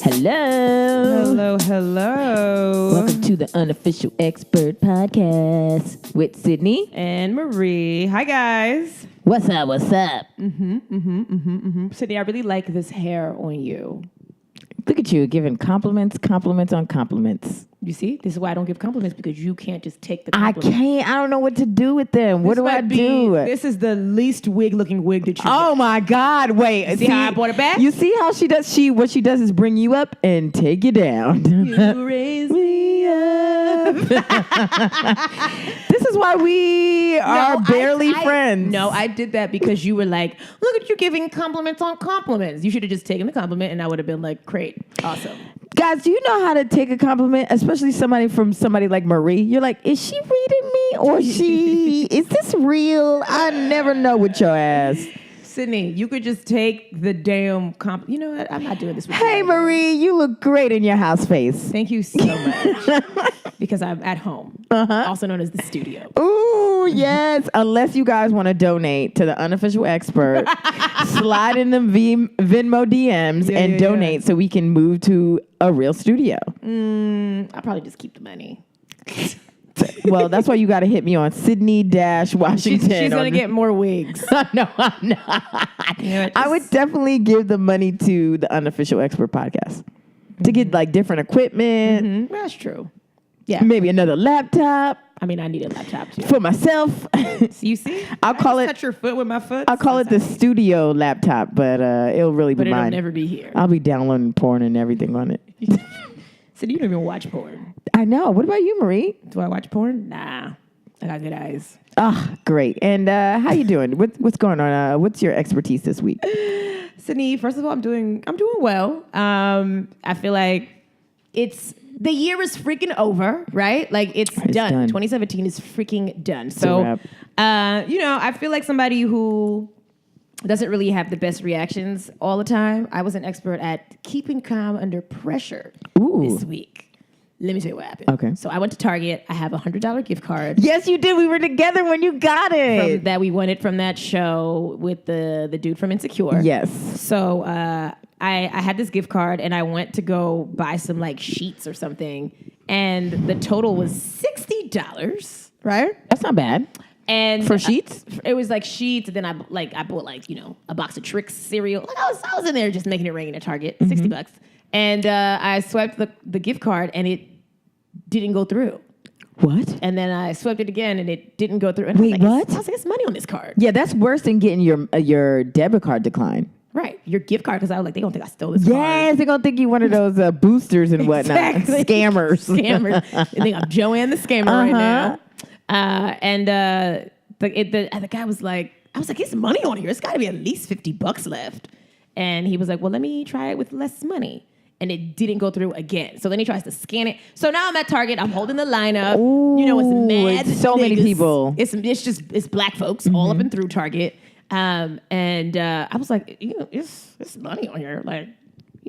Hello. Hello. Welcome to the Unofficial Expert Podcast with Sydney and Marie. Hi, guys. What's up? Sydney, I really like this hair on you. Look at you giving compliments on compliments. You see? This is why I don't give compliments, because you can't just take the I compliment. can't. I don't know what to do with them. What do I do? This is the least wig-looking wig that you Oh, my God. Wait. See how I brought it back? You see how she does? What she does is bring you up and take you down. You raise me up. This is why we are barely friends. No, I did that because you were like, look at you giving compliments on compliments. You should have just taken the compliment and I would have been like, great, awesome. Guys, do you know how to take a compliment, especially somebody like Marie? You're like, is she reading me or is this real? I never know with your ass. Sydney, you could just take the damn You know what? I'm not doing this with you. Hey, Marie, you look great in your house face. Thank you so much. Because I'm at home, also known as the studio. Ooh, yes. Unless you guys want to donate to the Unofficial Expert, slide in the Venmo DMs and donate so we can move to a real studio. I'll probably just keep the money. Well, that's why you got to hit me on Sydney-Washington. She's going to get more wigs. No, I'm not. I would definitely give the money to the Unofficial Expert Podcast to get like different equipment. That's true. Yeah. Maybe another laptop. I mean, I need a laptop too. For myself. So you see? I'll call it. Touch your foot with my foot. I'll call it the studio laptop, but it'll really be mine. It'll never be here. I'll be downloading porn and everything on it. So you don't even watch porn. I know. What about you, Marie? Do I watch porn? Nah. I got good eyes. Ah, great. And how you doing? What's going on? What's your expertise this week? Sydney, first of all, I'm doing well. I feel like the year is freaking over, right? Like it's done. 2017 is freaking done. So, I feel like somebody who doesn't really have the best reactions all the time. I was an expert at keeping calm under pressure this week. Let me tell you what happened. Okay. So I went to Target. I have a $100 gift card. Yes, you did. We were together when you got it. That we won it from that show with the dude from Insecure. Yes. So I had this gift card and I went to go buy some like sheets or something. And the total was $60, right? That's not bad. And for sheets? It was like sheets. And then I bought like, a box of Trix cereal. Like I was in there just making it rain at Target, $60. And I swiped the gift card and it didn't go through. What? And then I swiped it again and it didn't go through. And Wait, what? I was like, it's money on this card. Yeah, that's worse than getting your debit card declined. Right. Your gift card, because I was like, they don't think I stole this card. Yes, they're going to think you one of those boosters and whatnot. Exactly. Scammers. They think I'm Joanne the scammer right now. The guy was like, I was like, it's money on here. It's got to be at least $50 left. And he was like, well, let me try it with less money. And it didn't go through again. So then he tries to scan it. So now I'm at Target. I'm holding the line up. Ooh, it's mad. It's so many people. It's black folks all up and through Target. I was like, it's money on here. Like,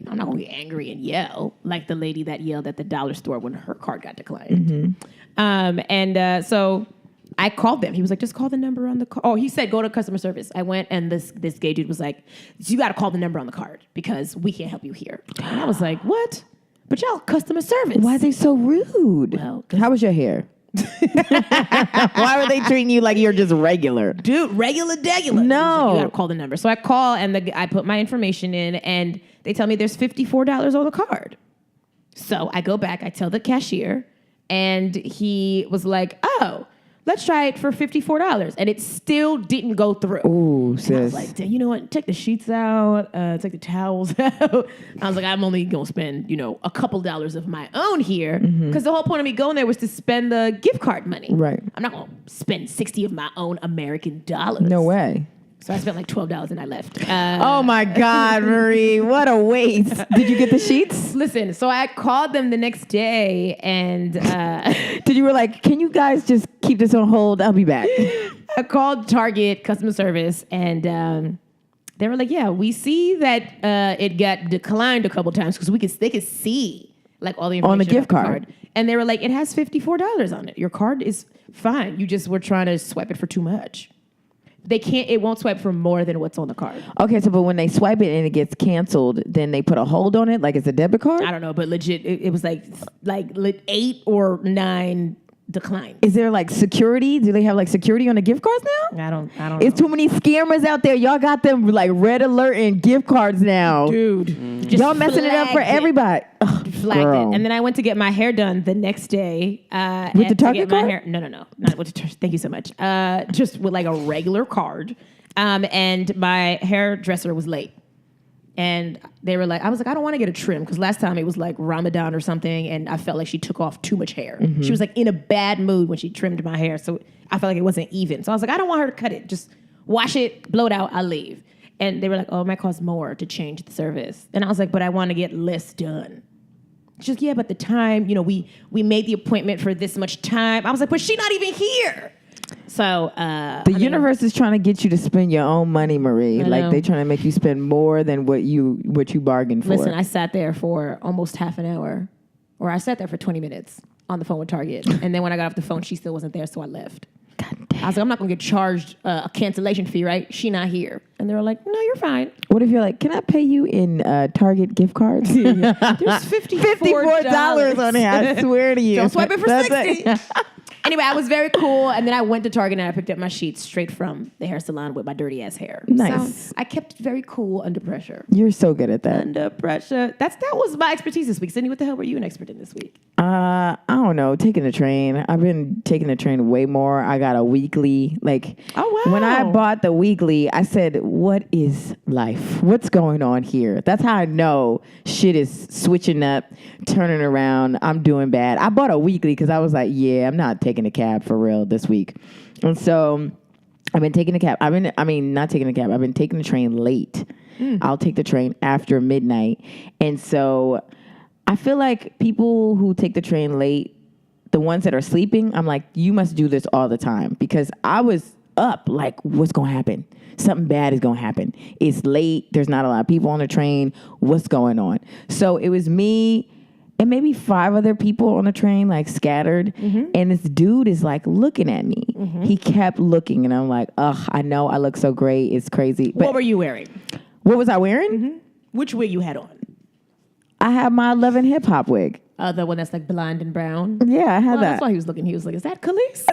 I'm not going to get angry and yell like the lady that yelled at the dollar store when her card got declined. So I called them. He was like, just call the number on the card. Oh, he said, go to customer service. I went and this gay dude was like, you got to call the number on the card because we can't help you here. And I was like, what? But y'all customer service. Why are they so rude? Well, how was your hair? Why were they treating you like you're just regular? Dude, regular. No. Like, you got to call the number. So I call and I put my information in and they tell me there's $54 on the card. So I go back, I tell the cashier and he was like, oh, let's try it for $54. And it still didn't go through. Ooh, sis. I was like, you know what? Take the sheets out. Take the towels out. I was like, I'm only going to spend, a couple dollars of my own here. Because the whole point of me going there was to spend the gift card money. Right. I'm not going to spend 60 of my own American dollars. No way. So I spent like $12 and I left. Oh my God, Marie. What a waste. Did you get the sheets? Listen, so I called them the next day and... Did you were like, can you guys just keep this on hold? I'll be back. I called Target customer service and they were like, yeah, we see that it got declined a couple times because they could see like all the information on the gift card. And they were like, it has $54 on it. Your card is fine. You just were trying to swipe it for too much. They can't. It won't swipe for more than what's on the card. Okay, so but when they swipe it and it gets canceled, then they put a hold on it, like it's a debit card. I don't know, but legit, it was like 8 or 9 declined. Is there like security? Do they have like security on the gift cards now? I don't know. It's too many scammers out there. Y'all got them like red alert and gift cards now. Dude. Y'all messing it up for everybody. Flagged it. And then I went to get my hair done the next day. With the Target card? No. Not with the Target. Thank you so much. Just with like a regular card. And my hairdresser was late. And they were like, I was like, I don't want to get a trim because last time it was like Ramadan or something, and I felt like she took off too much hair. She was like in a bad mood when she trimmed my hair, so I felt like it wasn't even. So I was like, I don't want her to cut it. Just wash it, blow it out, I'll leave. And they were like, oh, it might cost more to change the service. And I was like, but I want to get less done. She's like, yeah, but the time, we made the appointment for this much time. I was like, but she's not even here. So the universe is trying to get you to spend your own money, Marie. Like they trying to make you spend more than what you bargained for. Listen, I sat there for almost half an hour, or I sat there for 20 minutes on the phone with Target, and then when I got off the phone, she still wasn't there, so I left. God damn. I was like, I'm not gonna get charged a cancellation fee, right? She not here, and they were like, no, you're fine. What if you're like, can I pay you in Target gift cards? There's $54 on it. I swear to you. Don't swipe it for 60. Anyway, I was very cool, and then I went to Target and I picked up my sheets straight from the hair salon with my dirty ass hair. Nice. So I kept very cool under pressure. You're so good at that. Under pressure. That was my expertise this week. Sydney, what the hell were you an expert in this week? I don't know. Taking the train. I've been taking the train way more. I got a weekly. Oh, wow. When I bought the weekly, I said, what is life? What's going on here? That's how I know shit is switching up, turning around. I'm doing bad. I bought a weekly because I was like, yeah, I'm not taking a cab for real this week. And so I've been taking the cab. Not taking the cab. I've been taking the train late. I'll take the train after midnight. And so I feel like people who take the train late, the ones that are sleeping, I'm like, you must do this all the time because I was up like, what's going to happen? Something bad is going to happen. It's late. There's not a lot of people on the train. What's going on? So it was me and maybe 5 other people on the train, like scattered. And this dude is like looking at me. He kept looking and I'm like, ugh, I know I look so great. It's crazy. But what were you wearing? What was I wearing? Which wig you had on? I had my 11 hip hop wig. The one that's like blonde and brown? Yeah, I had that. That's why he was looking. He was like, is that Khalees?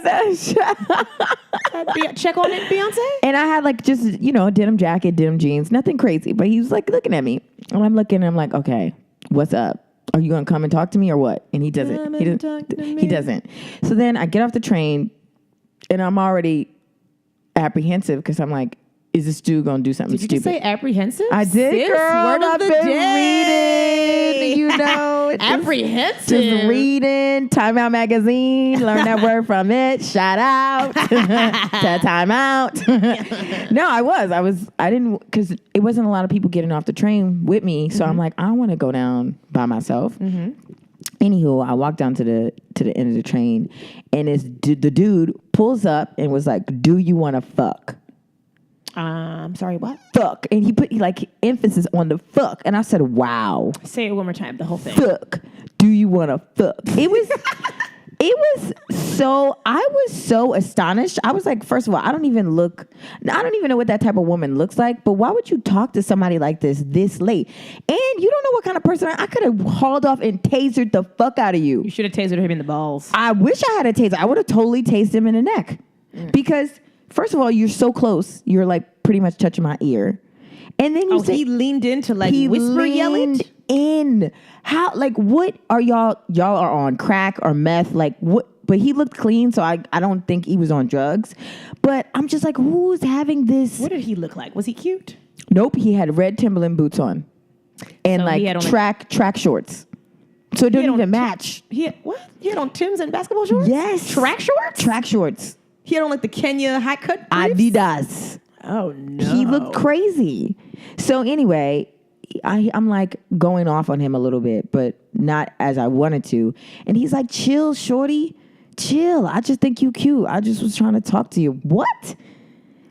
Check on it, Beyonce? And I had like just, a denim jacket, denim jeans, nothing crazy. But he was like looking at me. And I'm looking and I'm like, okay, what's up? Are you going to come and talk to me or what? And he doesn't. He doesn't. So then I get off the train and I'm already apprehensive because I'm like, is this dude going to do something stupid? Did you just say apprehensive? I did, Sis, girl. Word of I've the been day. reading, Apprehensive. Just reading Time Out magazine. Learn that word from it. Shout out to Time Out. No, I didn't, because it wasn't a lot of people getting off the train with me. So I'm like, I don't want to go down by myself. Anywho, I walked down to the end of the train and the dude pulls up and was like, do you want to fuck? I'm sorry, what? Fuck. And he put emphasis on the fuck. And I said, wow. Say it one more time, the whole thing. Fuck. Do you want to fuck? I was so astonished. I was like, first of all, I don't even know what that type of woman looks like, but why would you talk to somebody like this late? And you don't know what kind of person I could have hauled off and tasered the fuck out of you. You should have tasered him in the balls. I wish I had a taser. I would have totally tased him in the neck. Because first of all, you're so close. You're like pretty much touching my ear. And then he leaned in to like whisper yell it? In. How, like, what are y'all are on crack or meth? Like, what? But he looked clean, so I don't think he was on drugs. But I'm just like, who's having this? What did he look like? Was he cute? Nope. He had red Timberland boots on. And so track shorts. So it didn't even match. He had on Timbs and basketball shorts? Yes. Track shorts? Track shorts. He had on like the Kenya high cut briefs? Adidas. Oh, no. He looked crazy. So anyway, I'm like going off on him a little bit, but not as I wanted to. And he's like, chill, shorty. Chill. I just think you cute. I just was trying to talk to you. What?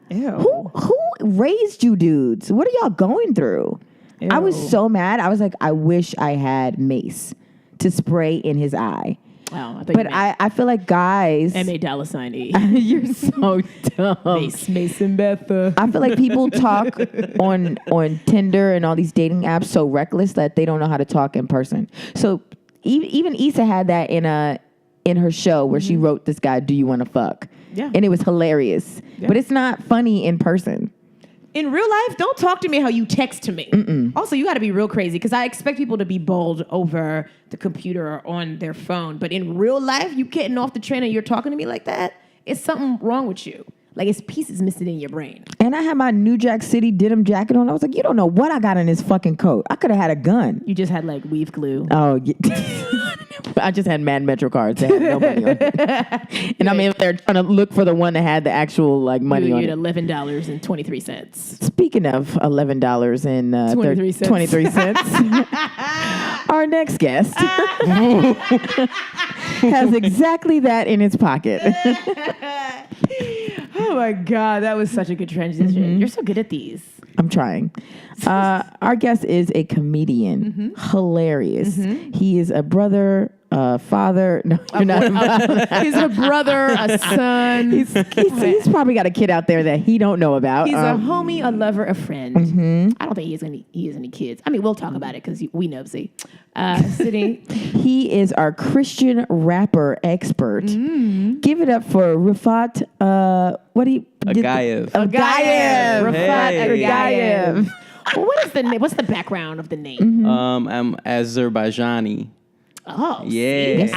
Ew. Who raised you dudes? What are y'all going through? Ew. I was so mad. I was like, I wish I had mace to spray in his eye. I But I feel like guys. M.A.$E. You're so dumb. Mason Beth. I feel like people talk on Tinder and all these dating apps so reckless that they don't know how to talk in person. So even Issa had that in her show where she wrote this guy, "Do you want to fuck?" Yeah. And it was hilarious. Yeah. But it's not funny in person. In real life, don't talk to me how you text to me. Mm-mm. Also, you got to be real crazy because I expect people to be bold over the computer or on their phone. But in real life, you getting off the train and you're talking to me like that, it's something wrong with you. Like, it's pieces missing in your brain. And I had my New Jack City denim jacket on. I was like, you don't know what I got in this fucking coat. I could have had a gun. You just had, like, weave glue. Oh, yeah. I just had Mad Metro cards that had no money on it. And I'm in there trying to look for the one that had the actual, like, money on it. $11.23. Speaking of $11 and 23 cents, our next guest has exactly that in his pocket. Oh my God, that was such a good transition. Mm-hmm. You're so good at these. I'm trying. Our guest is a comedian. Mm-hmm. Hilarious. Mm-hmm. He is a brother, father. No, you're not. He's a brother, a son. He's probably got a kid out there that he don't know about. He's a homie, a lover, a friend. Mm-hmm. I don't think he has any kids. I mean, we'll talk about it because we nosy. Sitting. He is our Christian rapper expert. Mm. Give it up for Rufat. Agayev. Rufat Hey. Agayev. Well, what's the background of the name? Mm-hmm. I'm Azerbaijani. Oh, yeah.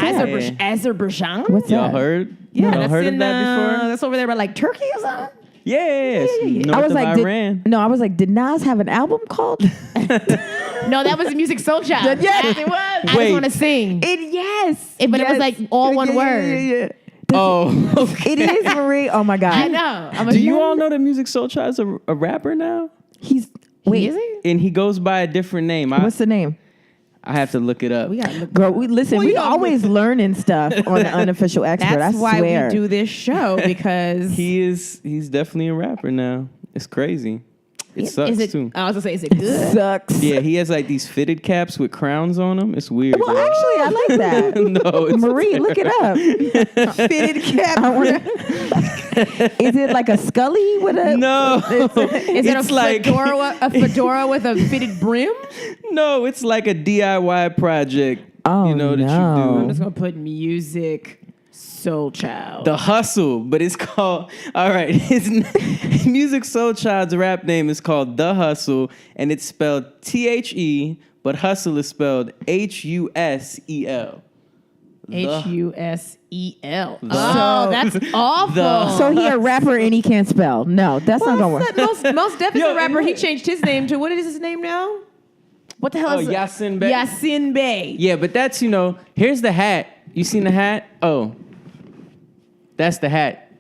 Azerbaijan? What's Y'all that? heard? Yeah, Y'all heard of that before? That's over there by like Turkey or something? Yes. North I was of like, Iran. I was like, did Nas have an album called? No, that was Music Soul Child. Yes, it was. I just want to sing. But it was like all one word. Yeah. Oh, okay. It is Marie. Oh my God. I know. Do you all know that Music Soul Child is a rapper now? Is he? And he goes by a different name. What's the name? I have to look it up. We gotta look. Girl, we always learning stuff on the Unofficial Expert. That's I swear. why we do this show because He's definitely a rapper now. It's crazy. It sucks too. I was gonna say, is it good? Sucks. Yeah, he has like these fitted caps with crowns on them. It's weird. Well, actually, I like that. No, it's Marie, look it up. Fitted cap. Is it like a Scully with a? No, Is it a fedora with a fitted brim? No, it's like a DIY project. Oh, that you do. I'm just gonna put Music Soul Child. The Hustle, but it's called, all right, his Music Soul Child's rap name is called The Hustle, and it's spelled THE, but Hustle is spelled HUSEL. HUSEL. Oh, that's awful. So he a rapper and he can't spell. No, that's not gonna work. Most Def is a rapper. He changed his name to, what is his name now? What the hell is it? Yasin Bey. Yasin Bey. Yeah, but that's, here's the hat. You seen the hat? Oh, that's the hat.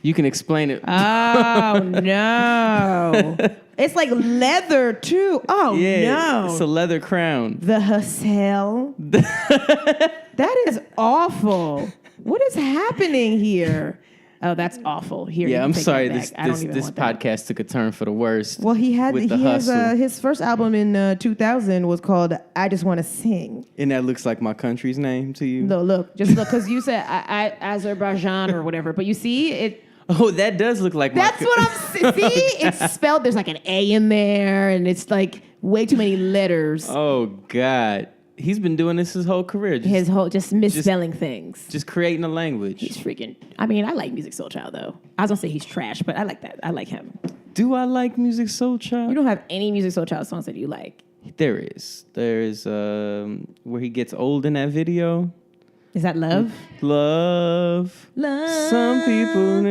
You can explain it. Oh, no. It's like leather, too. Oh, yeah, no. It's a leather crown. The Hustle. That is awful. What is happening here? Oh, that's awful. Here, yeah, I'm sorry. This podcast took a turn for the worst. Well, he has Hustle. his first album in 2000 was called "I Just Want to Sing." And that looks like my country's name to you. No, look, because you said I Azerbaijan or whatever, but you see it. Oh, that does look like. That's what I'm. See, it's spelled. There's like an A in there, and it's like way too many letters. Oh God. He's been doing this his whole career. Just misspelling things. Just creating a language. He's freaking. I mean, I like Music Soul Child though. I was gonna say he's trash, but I like that. I like him. Do I like Music Soul Child? You don't have any Music Soul Child songs that you like. There is. There's where he gets old in that video. Is that Love? Love. Some people.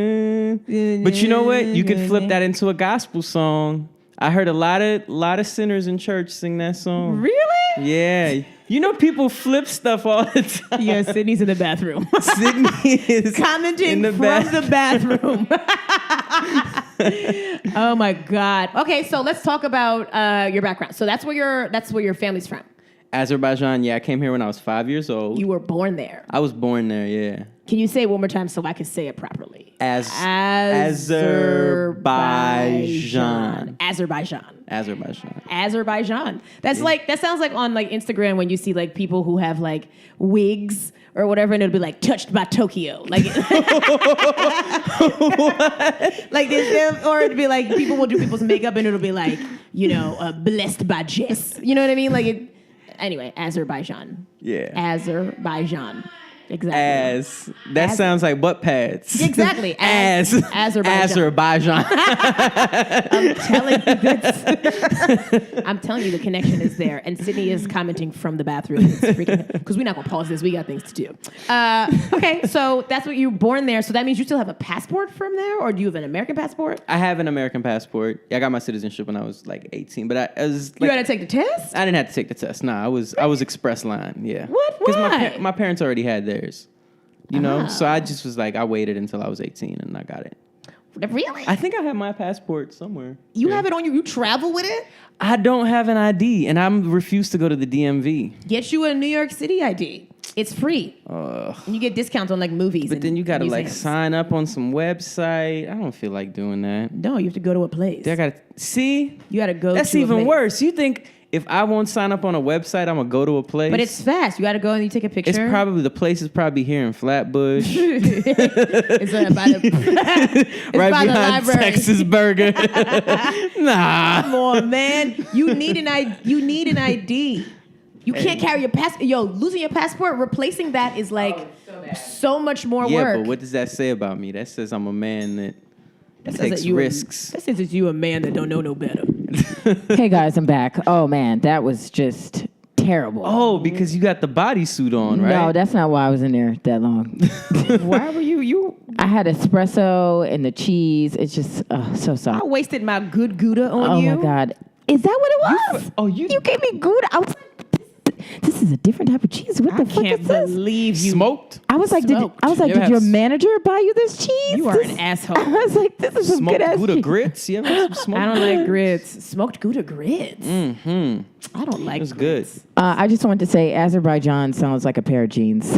But you know what? You could flip that into a gospel song. I heard a lot of sinners in church sing that song. Really? Yeah. People flip stuff all the time. Yeah, Sydney's in the bathroom. Sydney is commenting from the bathroom. Oh my God. Okay, so let's talk about your background. So that's where your family's from. Azerbaijan, yeah, I came here when I was 5 years old. You were born there. I was born there, yeah. Can you say it one more time so I can say it properly? Azerbaijan. Azerbaijan. That's like, that sounds like on like Instagram when you see like people who have like wigs or whatever, and it'll be like touched by Tokyo. Like, like this, or it'd be like people will do people's makeup and it'll be like, blessed by Jess. You know what I mean? Like anyway, Azerbaijan. Yeah. Azerbaijan. Exactly. Sounds like butt pads. Exactly. Azerbaijan. I'm telling you, the connection is there. And Sydney is commenting from the bathroom. Because we're not going to pause this. We got things to do. Okay, so that's what you were born there. So that means you still have a passport from there? Or do you have an American passport? I have an American passport. I got my citizenship when I was like 18. But I was like, you had to take the test? I didn't have to take the test. No, I was express line. Yeah. What? Why? Because my parents already had theirs. So I just was like, I waited until I was 18 and I got it. Really? I think I have my passport somewhere. You have it on you? You travel with it? I don't have an ID, and I refuse to go to the DMV. Get you a New York City ID. It's free. And you get discounts on like movies. But then you got to like sign up on some website. I don't feel like doing that. No, you have to go to a place. You got to go. That's to even a place. worse. You think if I won't sign up on a website, I'm gonna go to a place? But it's fast. You got to go and you take a picture. The place is probably here in Flatbush. It's by the right by behind the Texas Burger. Nah. Come on, man. You need an ID. You can't carry your passport. Yo, losing your passport, replacing that is like so much more work. Yeah, but what does that say about me? That says I'm a man that takes risks. That says that you a man that don't know no better. Hey guys, I'm back. Oh man, that was just terrible. Oh, because you got the bodysuit on, right? No, that's not why I was in there that long. Why were you? I had espresso and the cheese. It's just so soft. I wasted my good Gouda on you. Oh my God. Is that what it was? You gave me Gouda. I was like, this is a different type of cheese. What the fuck is this? I can't believe you smoked. I was like, did your manager buy you this cheese? You are an asshole. I was like, this is some good ass Gouda cheese. grits. You ever had some smoked? I don't like grits. Smoked Gouda grits. Mm-hmm. I don't like it's grits. Good. I just wanted to say Azerbaijan sounds like a pair of jeans.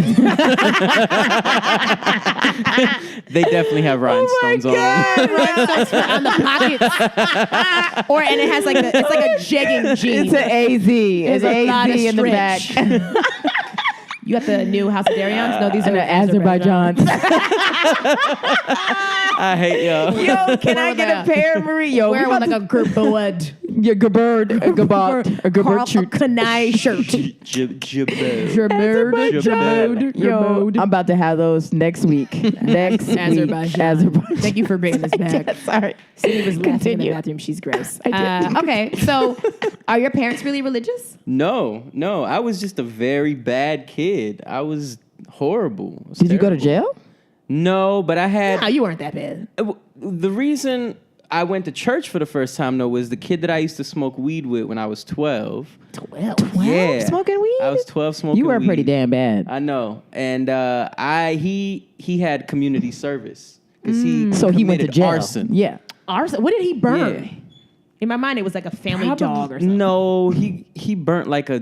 They definitely have rhinestones on. Rhinestones on the pockets. And it has like it's like a jegging jean. It's an AZ. There's an a lot of AZ in the back. You got the new House of Darians? No, these are Azerbaijan. I hate y'all. Yo, can I get a pair, Marie? Yo, wear one like a gerberd. Yeah, gerberd. A Kanai shirt. Gerberd. Yo, I'm about to have those next week. Azerbaijan. Thank you for bringing this back. Sorry. Cindy was laughing in the bathroom. She's gross. Okay, so are your parents really religious? No. I was just a very bad kid. I was horrible. Did you go to jail? No, but I had... No, you weren't that bad. The reason I went to church for the first time, though, was the kid that I used to smoke weed with when I was 12. 12? Yeah. Smoking weed? I was 12 smoking weed. You were pretty damn bad. I know. And he had community service. So he went to jail. Arson. Yeah. Arson? What did he burn? Yeah. In my mind, it was like a family dog or something. No, he burnt like a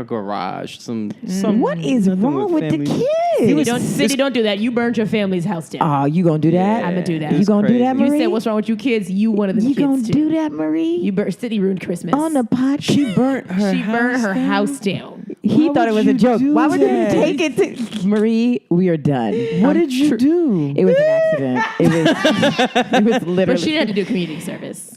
garage. What is wrong with the kids? Cindy, don't do that. You burned your family's house down. Oh, you gonna do that? Yeah, I'm gonna do that. You gonna do that, Marie? You said, what's wrong with you kids? You one of the kids You gonna too. do that, Marie? Cindy ruined Christmas. On the podcast? She burnt her house down. He thought it was a joke. Why would you that? take it to... Marie, we are done. What did you do? It was an accident. It was literally... But she didn't have to do community service.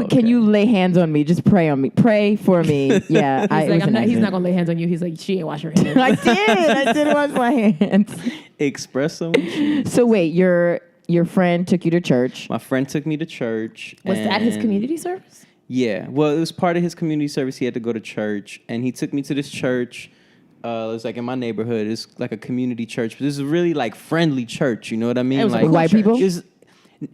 Can you lay hands on me? Just pray on me. Pray for me. Yeah. He's not going to lay hands on you. He's like, she ain't wash her hands. I did wash my hands. Espresso. So wait, your friend took you to church. My friend took me to church. Was that his community service? Yeah. Well, it was part of his community service. He had to go to church. And he took me to this church. It was like in my neighborhood. It's like a community church. But this is a really like friendly church. You know what I mean? It was like a cool white people?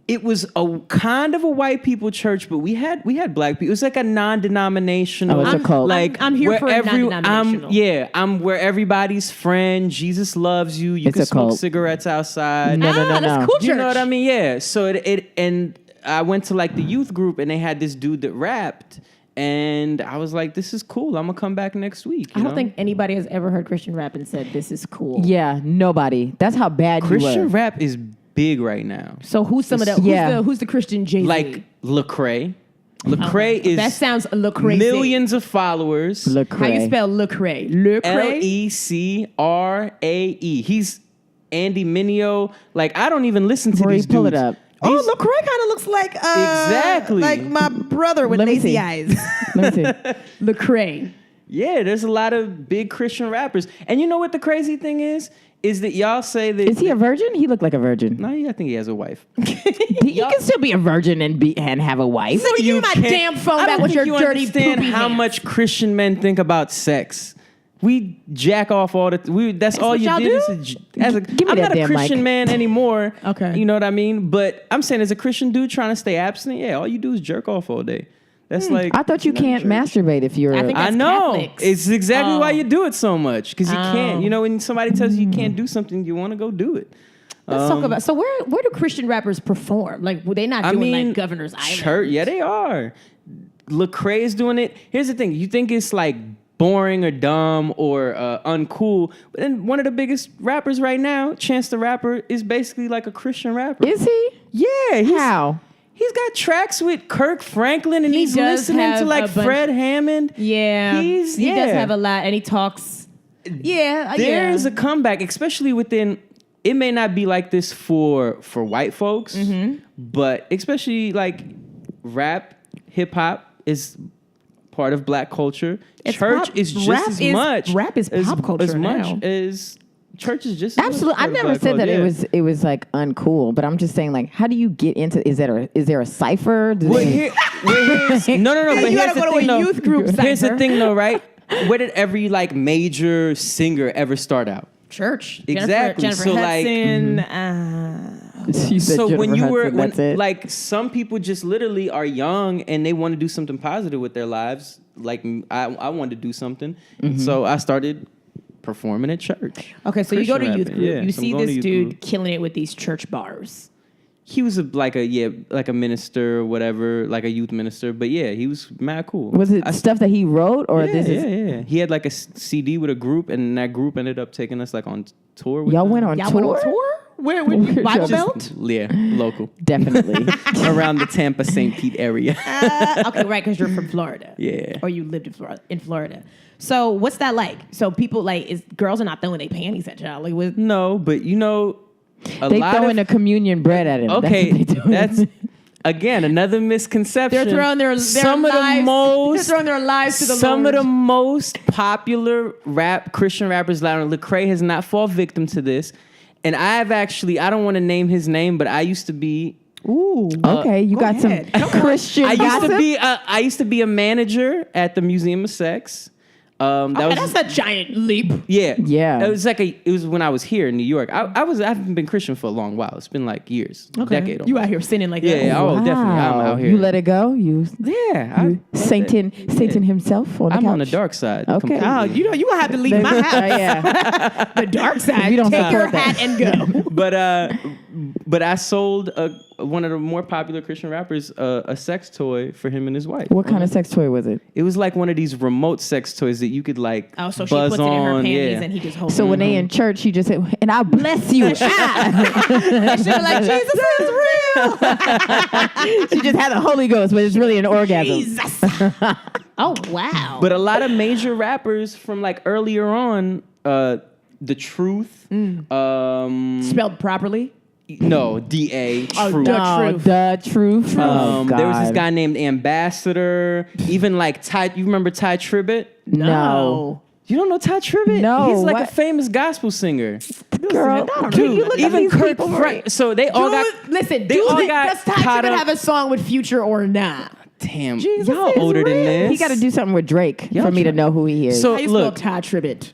It was a kind of a white people church, but we had black people. It was like a non-denominational. Oh, it's a cult. Like I'm here for a non-denominational. I'm where everybody's friend. Jesus loves you. You can smoke cigarettes outside. No. That's cool church. You know what I mean? Yeah. So and I went to like the youth group, and they had this dude that rapped. And I was like, this is cool. I'm going to come back next week. I don't think anybody has ever heard Christian rap and said, this is cool. Yeah, nobody. That's how bad you Christian were. rap is big right now. So who's some of the, who's the Christian Jay-Z? Like Lecrae. Lecrae is that sounds Lecrae. millions of followers. Lecrae. How you spell Lecrae? Lecrae? Lecrae. He's Andy Mineo. Like, I don't even listen to these dudes. Pull it up. Oh, Lecrae kind of looks like Exactly. like my brother with Let me lazy see. eyes. Let me see. Lecrae. Yeah, there's a lot of big Christian rappers. And you know what the crazy thing is? Is that y'all say that... Is he a virgin? He looked like a virgin. No, I think he has a wife. You can still be a virgin and have a wife. So you my can't- damn phone I back don't with think your you dirty understand poopy how hands. much Christian men think about sex. We jack off all the... That's all what you y'all did. do? Give me I'm that not a damn Christian mic. man anymore. Okay. You know what I mean? But I'm saying as a Christian dude trying to stay abstinent, yeah, all you do is jerk off all day. That's like... I thought you can't masturbate if you're. I think I that's know. Catholics. It's exactly Oh. why you do it so much. Because you can't. Oh. You know, when somebody tells you you can't do something, you want to go do it. Let's talk about. So where do Christian rappers perform? Like, were they not doing like Governor's Island? Church, yeah, they are. Lecrae is doing it. Here's the thing: you think it's like boring or dumb or uncool, but then one of the biggest rappers right now, Chance the Rapper, is basically like a Christian rapper. Is he? Yeah. How? He's got tracks with Kirk Franklin, and He he's does listening have to like a bunch- Fred Hammond. Yeah, he does yeah. have a lot, and he talks. Yeah, There's yeah. a comeback, especially within. It may not be like this for white folks, but especially like rap, hip hop is part of black culture. Church pop- is just rap as is- much. rap is pop culture as much now. as church is just as much Absolutely. part I've of never black said that culture. it was like uncool, but I'm just saying like, how do you get into? Is there a cipher? Do Well, they- no. But You here's gotta the go to thing, a though. youth group Here's the cipher. thing, though, right? Where did every like major singer ever start out? Church. Exactly. Jennifer So, like- Hudson. She said So when Jennifer you were Hudson, that's it. like some people just literally are young and they want to do something positive with their lives. Like I wanted to do something, so I started performing at church. Okay, so you go to Christian youth rapping. group. Yeah, You so I'm see going to this youth dude group. killing it with these church bars. He was like a minister or whatever, like a youth minister. But yeah, he was mad cool. Was it stuff that he wrote or Yeah, this is? yeah. He had like a CD with a group, and that group ended up taking us like on tour. With Y'all them. went on Y'all tour? went on tour? Where? We're Bible just- Belt? Yeah, local. Definitely. Around the Tampa St. Pete area. Okay, right, because you're from Florida. Yeah. Or you lived in Florida. So what's that like? So people girls are not throwing their panties at y'all. Like with No, but you know, They throwing the communion bread at him. Okay, That's what they doing. that's again another misconception. they're throwing their some lives, of the most they're throwing their lives to the some Lord. of the most popular Christian rappers. Lecrae has not fallen victim to this, and I don't want to name his name, but I used to be. Ooh. Okay, you got ahead. some Christian I gossip? used to be a manager at the Museum of Sex. That's a giant leap. Yeah. Yeah. It was when I was here in New York. I haven't been Christian for a long while. It's been like years, decade. You almost. out here sinning like Yeah, that. yeah, oh, definitely. I'm out here. You let it go? Yeah. Satan himself on the I'm couch? on the dark side. Okay. completely. Oh, you gonna have to leave my house. Yeah. The dark side. We don't Take your support that. hat and go. But I sold one of the more popular Christian rappers a sex toy for him and his wife. What kind of sex toy was it? It was like one of these remote sex toys that you could like Oh, so she buzz puts it in her on. panties Yeah. and he just holds So it. when they in church, he just said, and I bless you. And she was like, Jesus is real. She just had the Holy Ghost, but it's really an orgasm. Jesus. Oh, wow. But a lot of major rappers from like earlier on, The Truth, Spelled properly. no, D.A. Oh, Truth. Truth. The truth. Oh, God. There was this guy named Ambassador. Even like Ty. You remember Ty Tribbett? No. You don't know Ty Tribbett? No, He's like what? a famous gospel singer. Girl, Dude, you look at Even these Kirk people, Franklin. So they all got. Listen, They all got does Ty caught Tribbett up- have a song with Future or not? Damn, Jesus y'all is older than real. this. He got to do something with Drake Y'all for me to try- know who he is. So How you look, spell Ty Tribbett?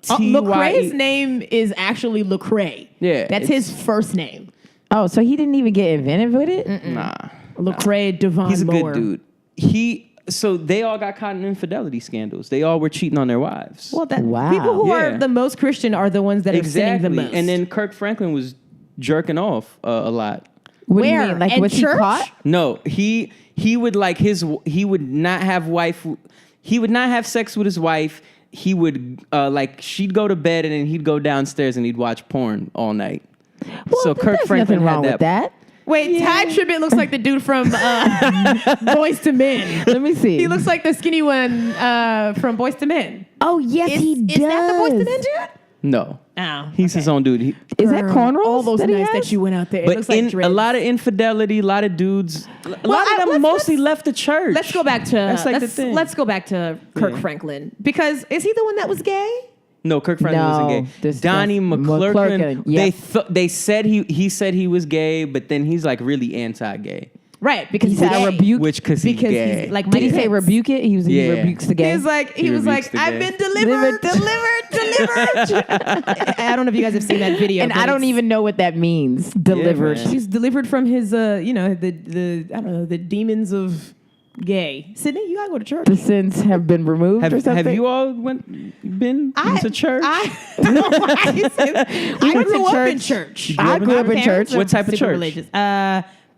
T-Y-E. Lecrae's name is actually Lecrae. Yeah, That's his first name. oh, so he didn't even get inventive with it? Nah, Lecrae Devon he's a Moore. good dude. So they all got caught in infidelity scandals. They all were cheating on their wives. Well, Wow. people who Yeah. are the most Christian are the ones that are sinning exactly. the most. And then Kirk Franklin was jerking off a lot. What do you Where? mean? Like, In was church? he caught? No, he he would not have sex with his wife. He would she'd go to bed and then he'd go downstairs and he'd watch porn all night. Well, So Kirk Franklin nothing wrong had with that. Wait, Ty Tribbett looks like the dude from Boys to Men. Let me see. He looks like the skinny one from Boys to Men. Oh yes, he does. Is that the Boys to Men dude? No. Oh, He's his own dude. Is that cornrows? All those that he nights has? that you went out there. It But looks like a dreads. lot of infidelity, a lot of dudes, a lot of them mostly left the church. Let's go back to That's like the thing. let's go back to Kirk Franklin, because is he the one that was gay? No, Kirk Franklin wasn't gay. Donnie McClurkin. Yes. They said he said he was gay, but then he's like really anti-gay. Right, because He said, gay. "I rebuke." Because he's gay. He's like Did he Mike say Pence. rebuke it? He Yeah. rebukes the gay. He was like, He rebukes the I've gay. been delivered. I don't know if you guys have seen that video, and but I don't it's- even know what that means. Delivered. man. He's delivered from his, the demons of gay. Sydney, you gotta go to church. The sins have been removed or something. Have you all been to church? I went to grew up church. in church. I grew up in My parents church. are What type of super church? Religious.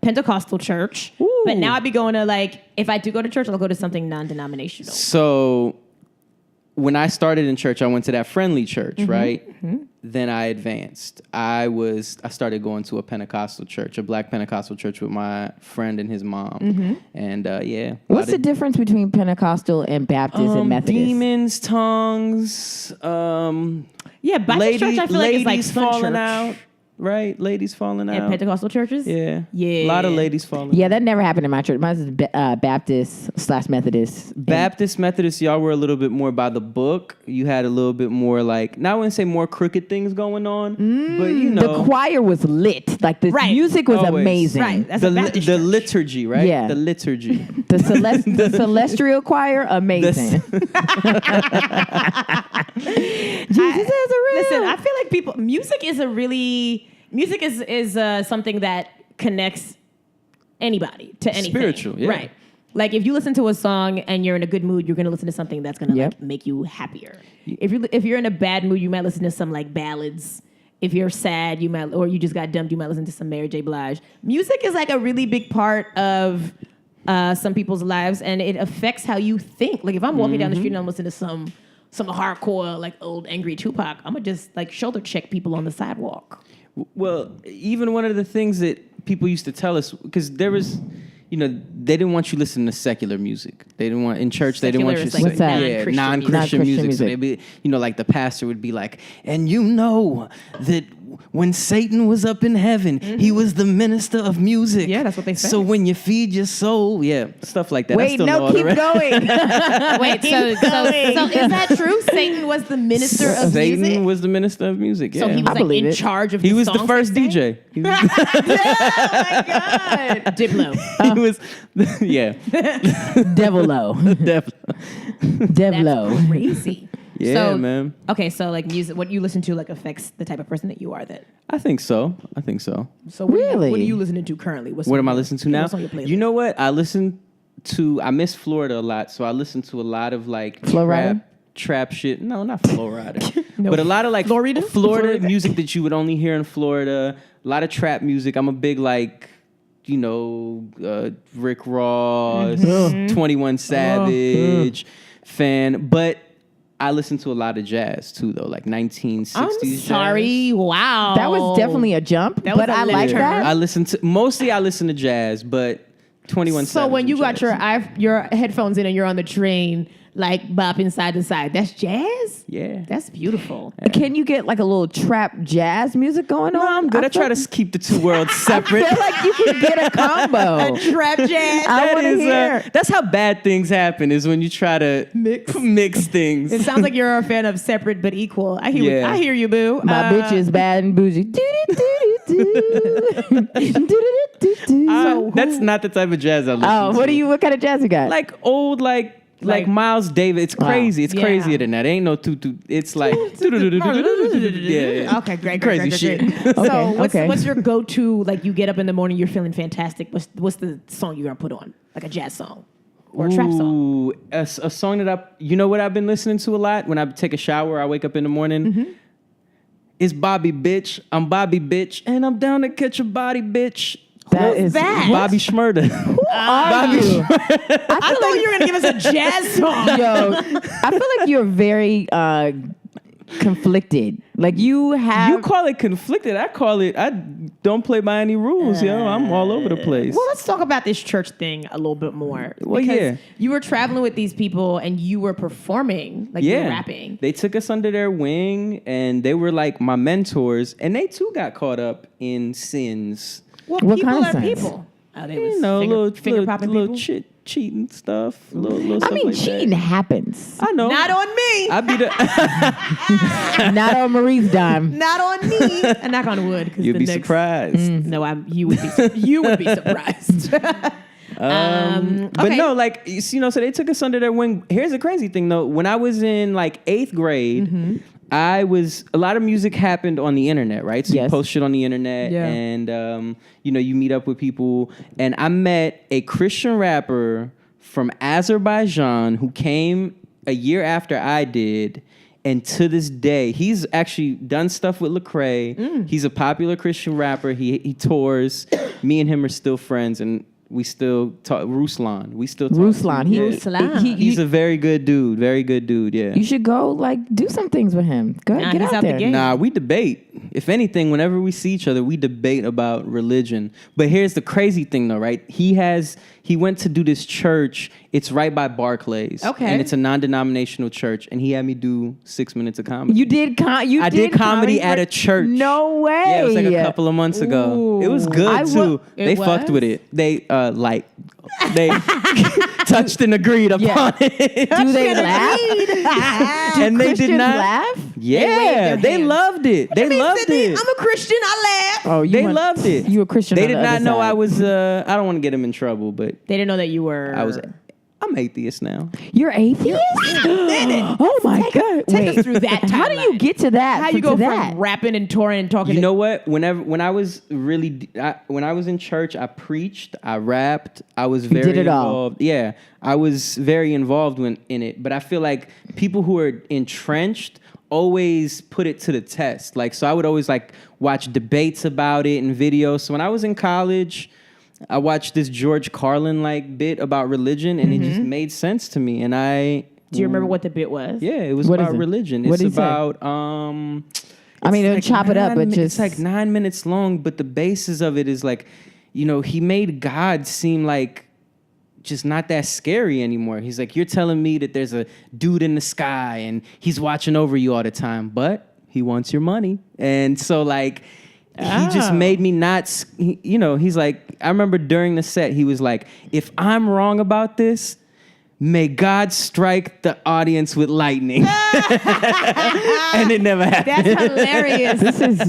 Pentecostal church. Ooh. But now I'd be going to if I do go to church, I'll go to something non-denominational. So when I started in church, I went to that friendly church, Mm-hmm. right? Then I advanced. I started going to a Pentecostal church, a black Pentecostal church with my friend and his mom. Mm-hmm. And yeah. What's the difference between Pentecostal and Baptist and Methodist? Demons, tongues, Yeah, Baptist church, I feel like it's like ladies fun falling church. out. Right? Ladies falling out. And Pentecostal churches? Yeah. Yeah. A lot of ladies falling Yeah, out. that never happened in my church. Mine is Baptist/Methodist. Baptist, Methodist, y'all were a little bit more by the book. You had a little bit more now I wouldn't say more crooked things going on, but you know. The choir was lit. Like the Right. music was Always. amazing. Right. That's the, a Baptist the church. liturgy, right? Yeah. The liturgy. The celestial choir, amazing. Jesus is a real. Listen, I feel like music is something that connects anybody to anything. Spiritual, yeah. Right. Like if you listen to a song and you're in a good mood, you're going to listen to something that's going to Yep. make you happier. If you're in a bad mood, you might listen to some like ballads. If you're sad, or you just got dumped, you might listen to some Mary J. Blige. Music is like a really big part of some people's lives, and it affects how you think. Like if I'm walking down the street and I'm listening to some hardcore like old angry Tupac, I'm gonna just like shoulder check people on the sidewalk. Well, even one of the things that people used to tell us, because there was, they didn't want you listening to secular music. They didn't want, in church, they didn't want you Secular is like What's that? non-Christian non-Christian music. music. So Non-Christian they'd be, like the pastor would be like, and you know that when Satan was up in heaven, he was the minister of music. Yeah, that's what they say. So when you feed your soul, stuff like that. I Wait, still know no, all the keep rest. going. Wait, so is that true? Satan was the minister of Satan music? was the minister of music. So yeah. he was I like believe in it. charge of He was the songs first they sang? DJ. He was, Diplo. he was yeah. Devilo. Devilo. Crazy. Yeah, So, man. Okay, so like music, what you listen to like affects the type of person that you are then. I think so. So what Really? what are you listening to currently? What am I listening to now? What's on your playlist? You know what? I miss Florida a lot, so I listen to a lot of like Flo Rida? trap shit. No, not Flo Rida. But a lot of like Florida? Florida music that you would only hear in Florida. A lot of trap music. I'm a big like, Rick Ross, 21 Savage fan. But I listen to a lot of jazz too, though, like 1960s I'm jazz. sorry. Wow. That was definitely a jump, That was but a I like left turn. that. I listen to jazz, but 21 So Savage when you and got jazz. your headphones in and you're on the train, like bopping side to side, that's jazz? Yeah. That's beautiful. Can you get like a little trap jazz music going on? No, I'm good. I try to keep the two worlds separate. I feel like you can get a combo. Trap jazz. I want to hear. That's how bad things happen, is when you try to mix things. It sounds like you're a fan of separate but equal. I hear you, boo. My bitch is bad and bougie. That's not the type of jazz I listen to. What kind of jazz you got? Like old, like Miles Davis. It's crazy. It's Yeah. crazier than that. Ain't no tutu. It's like yeah. Okay, great, Crazy great. shit. So Okay. what's your go-to, like you get up in the morning, you're feeling fantastic. What's the song you're going to put on? Like a jazz song or a trap song? Ooh, a song that what I've been listening to a lot when I take a shower, I wake up in the morning. It's Bobby Bitch. I'm Bobby Bitch, and I'm down to catch a body, bitch. That is that? Bobby Shmurda. Are you? I thought you were gonna give us a jazz song. Yo, I feel like you're very conflicted. Like you have. You call it conflicted. I call it, I don't play by any rules, yo. I'm all over the place. Well, let's talk about this church thing a little bit more. Well, because yeah. you were traveling with these people and you were performing, like you were rapping. They took us under their wing and they were like my mentors, and they too got caught up in sins. What What people kind of are sense? people? Oh, they was You know, finger popping little people. cheating stuff. Little I stuff mean, like cheating that. happens. I know. Not on me. I be the. Not on Marie's dime. Not on me. And knock on wood. You'd be surprised. No, you would be. You would be surprised. But okay. no, like, you know, so they took us under their wing. Here's the crazy thing, though. When I was in like 8th grade, a lot of music happened on the internet, right? So you Yes. post shit on the internet, Yeah. and you know, you meet up with people. And I met a Christian rapper from Azerbaijan who came a year after I did. And to this day, he's actually done stuff with Lecrae. He's a popular Christian rapper. He tours. Me and him are still friends, and we still talk. Ruslan. We still talk. Ruslan. Ruslan. He's a very good dude. Very good dude. Yeah. You should go like do some things with him. Go Nah, get he's out out the there. gate. Nah, we debate. If anything, whenever we see each other, we debate about religion. But here's the crazy thing, though, right? He went to do this church. It's right by Barclays. Okay. And it's a non-denominational church. And he had me do 6 minutes of comedy. You did I did comedy at a church. No way. Yeah, it was like a couple of months ago. It was good I too. They It fucked was? with it. They they touched and agreed upon it. Do they laugh? And they did Christians not laugh? Yeah, waved their they hands. loved it. They loved it. I'm a Christian. I laugh. Oh, They loved it. You a Christian? They on did the not other know side. I was. I don't want to get him in trouble, but They didn't know that you were. I'm atheist now. You're atheist? Oh my god! Take Wait, us through that how do you timeline. get to that? How you go to that? from rapping and touring and talking? You to know what? When I was when I was in church, I preached, I rapped, I was very did it all. involved. Yeah, I was very involved in it. But I feel like people who are entrenched always put it to the test. Like, so I would always like watch debates about it and videos. So when I was in college, I watched this George Carlin like bit about religion, and it just made sense to me. And Do you remember what the bit was? yeah, it was What is about it? religion. What It's did he say? about I mean, don't like chop it up, but it's just like 9 minutes long, but the basis of it is like, you know, he made God seem like just not that scary anymore. He's like, you're telling me that there's a dude in the sky and he's watching over you all the time, but he wants your money. And so like, he just made me not, you know, he's like, I remember during the set, he was like, if I'm wrong about this, may God strike the audience with lightning. And it never happened. That's hilarious.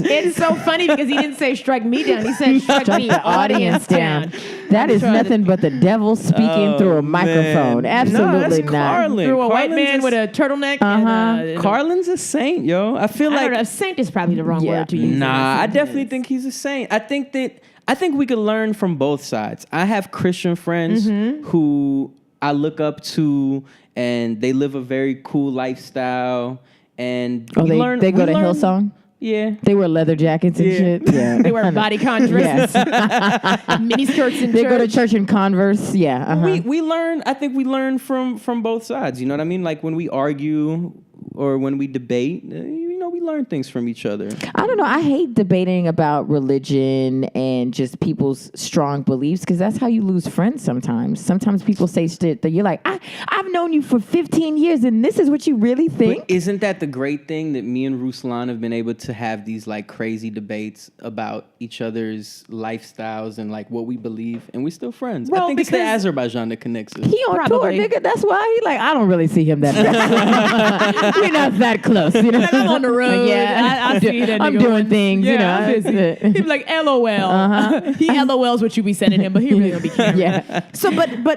It's so funny because he didn't say strike me down. He said strike the audience down. That is sure nothing but the devil speaking through a microphone. Man. Absolutely no, that's not. Carlin. Through a white Carlin's man with a turtleneck. And Carlin's a saint, yo. I feel I like don't know, a saint is probably the wrong Yeah. word to use. Nah, I definitely think he's a saint. I think we could learn from both sides. I have Christian friends who I look up to, and they live a very cool lifestyle. And Oh, we they learn, go we to learn- Hillsong? Yeah. They wear leather jackets and Yeah. shit. Yeah. They wear bodycon dresses, mini skirts in They church. go to church in Converse. Yeah. Uh-huh. We learn. I think we learn from both sides. You know what I mean? Like when we argue or when we debate, you know, we learn things from each other. I don't know. I hate debating about religion and just people's strong beliefs because that's how you lose friends sometimes. Sometimes people say shit that you're like, I've known you for 15 years and this is what you really think? But isn't that the great thing that me and Ruslan have been able to have these like crazy debates about each other's lifestyles and like what we believe, and we're still friends? Well, I think it's the because- Azerbaijan that connects us. He on Probably. tour, nigga. That's why he like, I don't really see him that bad. We're not that close. You know? Like, I'm on the road. Yeah. I see that I'm nigga doing one- things, you know. I'm busy. He'd be like, LOL. He LOLs what you be sending him, but he really don't be caring. Yeah. So,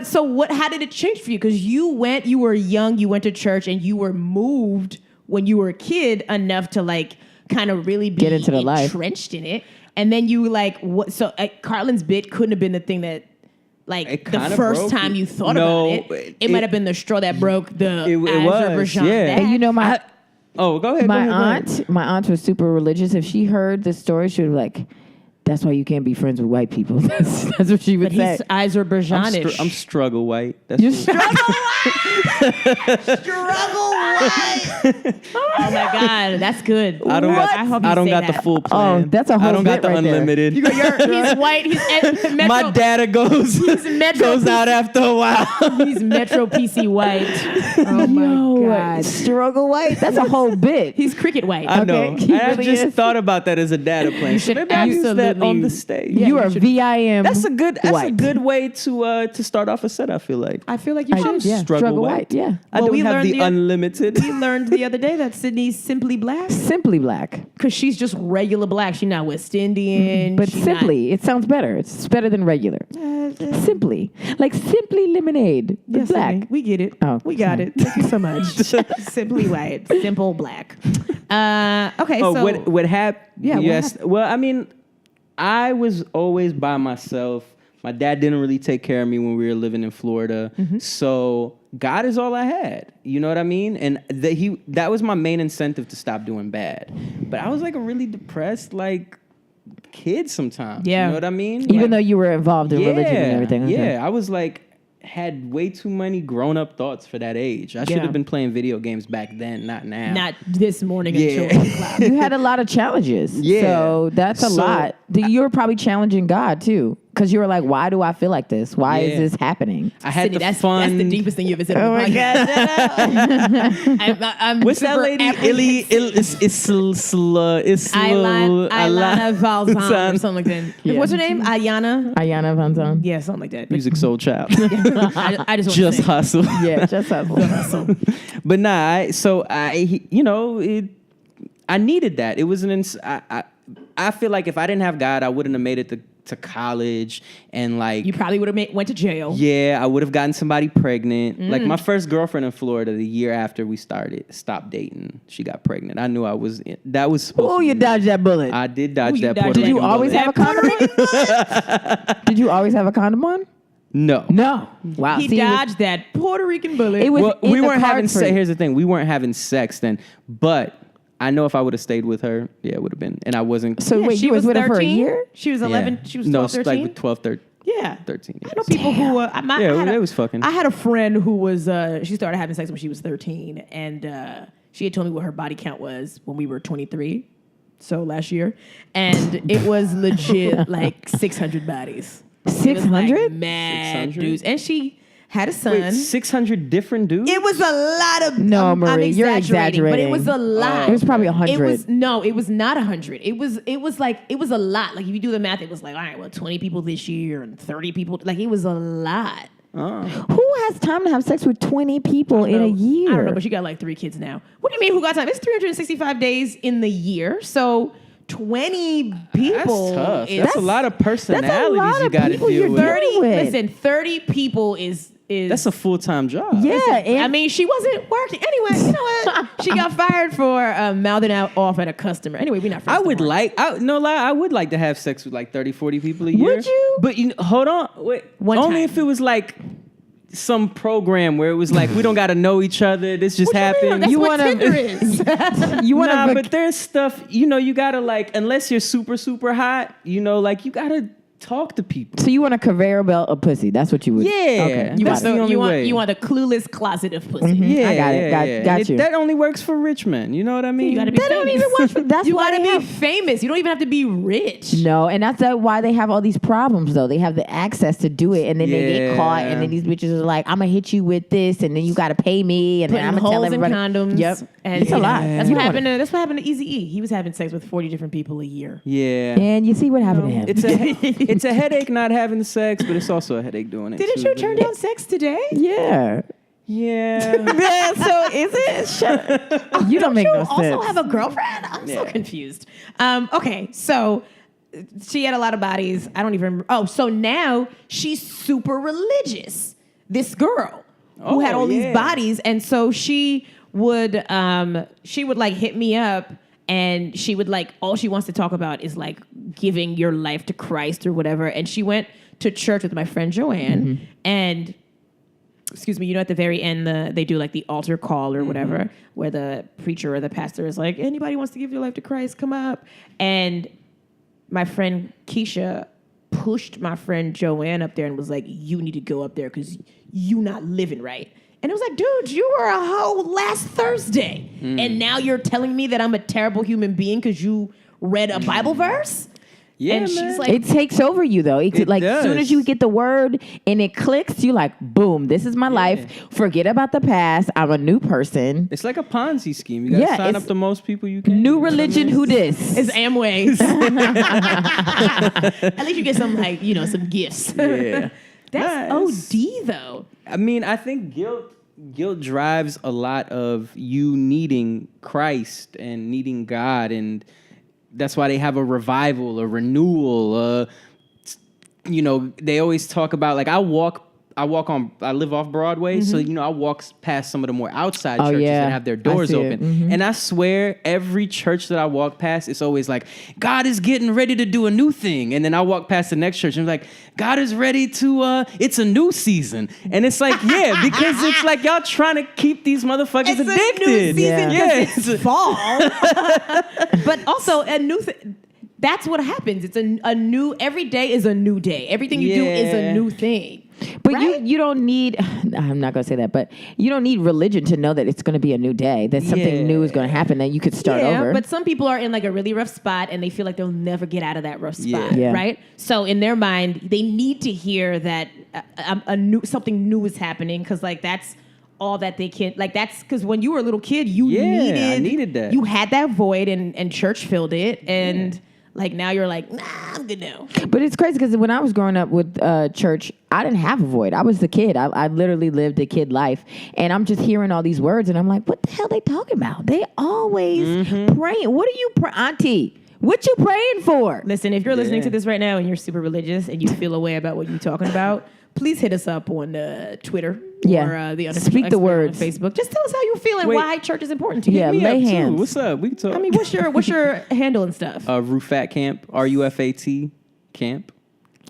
so what? How did it change for you? Because you were young, you went to church, and you were moved when you were a kid enough to like kind of really be Get into the life. entrenched in it. And then you like what? So Carlin's bit couldn't have been the thing that. Like It the kinda first broke time it. you thought No, about it, it- might have been the straw that broke the It was, Azerbaijan yeah. back. And you know, my Oh, go ahead. my go ahead, go ahead. aunt was super religious. If she heard the story, she would be like, That's why you can't be friends with white people. That's what she would But say. he's Azerbaijanish. I'm struggle white. That's You're what- Struggle white. Oh my God, that's good. I don't I hope you I don't say got that. the full plan. Oh, that's a I whole don't got bit the right there. unlimited. He's white. He's metro, My data goes metro goes out after a while. He's Metro PC white. Oh my God. Struggle white. That's a whole bit. He's cricket white. I know. Okay, he I really just is. thought about that as a data plan. should Maybe I'll use that on absolutely- the stage. Yeah, you you are should- VIM. That's a white. good way to start off a set. I feel like. I feel like you should. Yeah, Struggle white. Yeah. I Well, don't we have learned the the- unlimited. We learned the other day that Sydney's simply black Simply black. because she's just regular black. She's not West Indian. But she's simply, it sounds better. It's better than regular. Simply. Like simply lemonade. Not, It's black. Sydney, we get it. Oh, we got it. Thank you so much. Simply white. Simple black. Okay, Oh, so what happened? Yeah, what Yes. Well, I mean, I was always by myself. My dad didn't really take care of me when we were living in Florida. Mm-hmm. So God is all I had. You know what I mean? And that was my main incentive to stop doing bad. But I was like a really depressed, like, kid sometimes. Yeah. You know what I mean? Even Like, though you were involved in religion and everything. Okay. Yeah. I was like, had way too many grown-up thoughts for that age. I should Yeah. have been playing video games back then, not now. not this morning Yeah. at children's class. You had a lot of challenges. Yeah. So that's a So- lot. You were probably challenging God too. Because you were like, why do I feel like this? Why is Yeah. this happening? I had Sydney, the that's fun. the deepest thing you've ever said. Oh on the my podcast. I'm What's that super lady? apprehensive. Ilana Valzan or something like that. Yeah. What's her name? Ayana? Ayana Van Zon. Yeah, something like that. Music Soul Child. I just want Just to say. hustle. Yeah, just hustle. But nah, I needed that. It was I feel like if I didn't have God, I wouldn't have made it to college and like. You probably would have went to jail. Yeah, I would have gotten somebody pregnant. Like my first girlfriend in Florida, the year after we stopped dating, she got pregnant. I knew that was supposed Oh, to you be dodged that bullet. I did dodge you that. dodged Puerto it. Did you Rican always bullet. have a condom on? Did you always have a condom on? No. No. Wow. He See, dodged that Puerto Rican bullet. It was Well, in we the weren't having cards for sex. you. Here's the thing: we weren't having sex then. But I know if I would have stayed with her, yeah, it would have been. And I wasn't. So wait, she you was with her for a 13? year? She was 11. Yeah. She was no, 12, 13? like 12, 13. Yeah. 13 I years. know people who Yeah, it was fucking. I had a friend who was she started having sex when she was 13, and she had told me what her body count was when we were 23, so last year, and it was legit like 600 bodies. 600? Mad 600? dudes, and she had a son. Wait, 600 different dudes? It was a lot of No, I'm Marie, you're exaggerating, but it exaggerating. was a lot. It was probably 100. It was it was not 100. It was a lot. Like if you do the math, it was like, all right, well, 20 people this year and 30 people. Like it was a lot. Who has time to have sex with 20 people in a year? I don't know, but she got like 3 kids now. What do you mean who got time? It's 365 days in the year. So 20 people. That's tough. is- That's a lot of personalities lot you of got to people deal you're with. 30. with. Listen, 30 people is That's a full-time job. Yeah, and I mean, she wasn't working. Anyway, you know what? She got fired for mouthing off at a customer. Anyway, we're not friends I would no more. I would like to have sex with like 30, 40 people a year. Would you? But hold on. Wait. One Only time. if it was like some program where it was like, we don't got to know each other. This just happened. That's You what wanna- Tinder is. you want Nah, to. but there's stuff, you got to like, unless you're super, super hot, like you got to talk to people. So you want a conveyor belt of pussy? That's what you would. Yeah. Okay. You That's want the only way. you want the clueless closet of pussy. Yeah, I got it. Got And you. That only works for rich men. You know what I mean? You gotta be They don't famous. even watch. That's You why gotta they be have. famous. You don't even have to be rich. No, and that's why they have all these problems, though. They have the access to do it, and then they get caught, and then these bitches are like, "I'm gonna hit you with this, and then you gotta pay me, and then I'm Putting gonna tell holes in everybody." condoms. Yep, And it's a lot. That's You what don't happened. That's what happened to Eazy-E. He was having sex with 40 different people a year. Yeah. And you see what happened to him. It's a headache not having sex, but it's also a headache doing it. Didn't too. you turn down sex today? Yeah. Yeah. So is it? Shut up. You don't make no Also sense. have a girlfriend? I'm so Yeah. confused. Okay, so she had a lot of bodies. I don't even remember. Oh, so now she's super religious. This girl who had Oh, all yeah. these bodies, and so she would like hit me up, and she would like, all she wants to talk about is like giving your life to Christ or whatever. And she went to church with my friend Joanne, and excuse me, at the very end, they do like the altar call or whatever, where the preacher or the pastor is like, anybody wants to give your life to Christ, come up. And my friend Keisha pushed my friend Joanne up there and was like, you need to go up there because you not living right. And it was like, dude, you were a hoe last Thursday. And now you're telling me that I'm a terrible human being because you read a Bible verse? Yeah, and man. she's like, It takes over you though. It Like as soon does. as you get the word and it clicks, you like, boom, this is my life. Forget about the past. I'm a new person. It's like a Ponzi scheme. You gotta sign up the most people you can. New religion, who this? it's Amway. At least you get some some gifts. Yeah. That's OD though. I mean, I think guilt drives a lot of you needing Christ and needing God, and that's why they have a revival, a renewal. They always talk about like I live off Broadway, so I walk past some of the more outside churches that have their doors open, and I swear every church that I walk past, it's always like God is getting ready to do a new thing, and then I walk past the next church and I'm like God is ready to it's a new season, and it's like because it's like y'all trying to keep these motherfuckers addicted. A new season it's it's fall, but also a new thing. That's what happens. It's a new. Every day is a new day. Everything you do is a new thing. But right? you don't need, I'm not going to say that, but you don't need religion to know that it's going to be a new day, that something new is going to happen, that you could start over. But some people are in like a really rough spot and they feel like they'll never get out of that rough spot, Yeah. right? So in their mind, they need to hear that something new is happening because like that's all that they can, like that's because when you were a little kid, I needed that. You had that void and church filled it and... Like now you're like, nah, I'm good now. But it's crazy because when I was growing up with church, I didn't have a void. I was the kid. I literally lived a kid life. And I'm just hearing all these words and I'm like, what the hell are they talking about? They always praying. What are you Auntie, what you praying for? Listen, if you're listening to this right now and you're super religious and you feel a way about what you're talking about, please hit us up on Twitter or the Unofficial Speak the words. on Facebook. Just tell us how you're feeling, why church is important to you. Yeah, Me lay up, too. hands. What's up? We can talk. I mean, what's your handle and stuff? Rufat Camp, RUFAT Camp.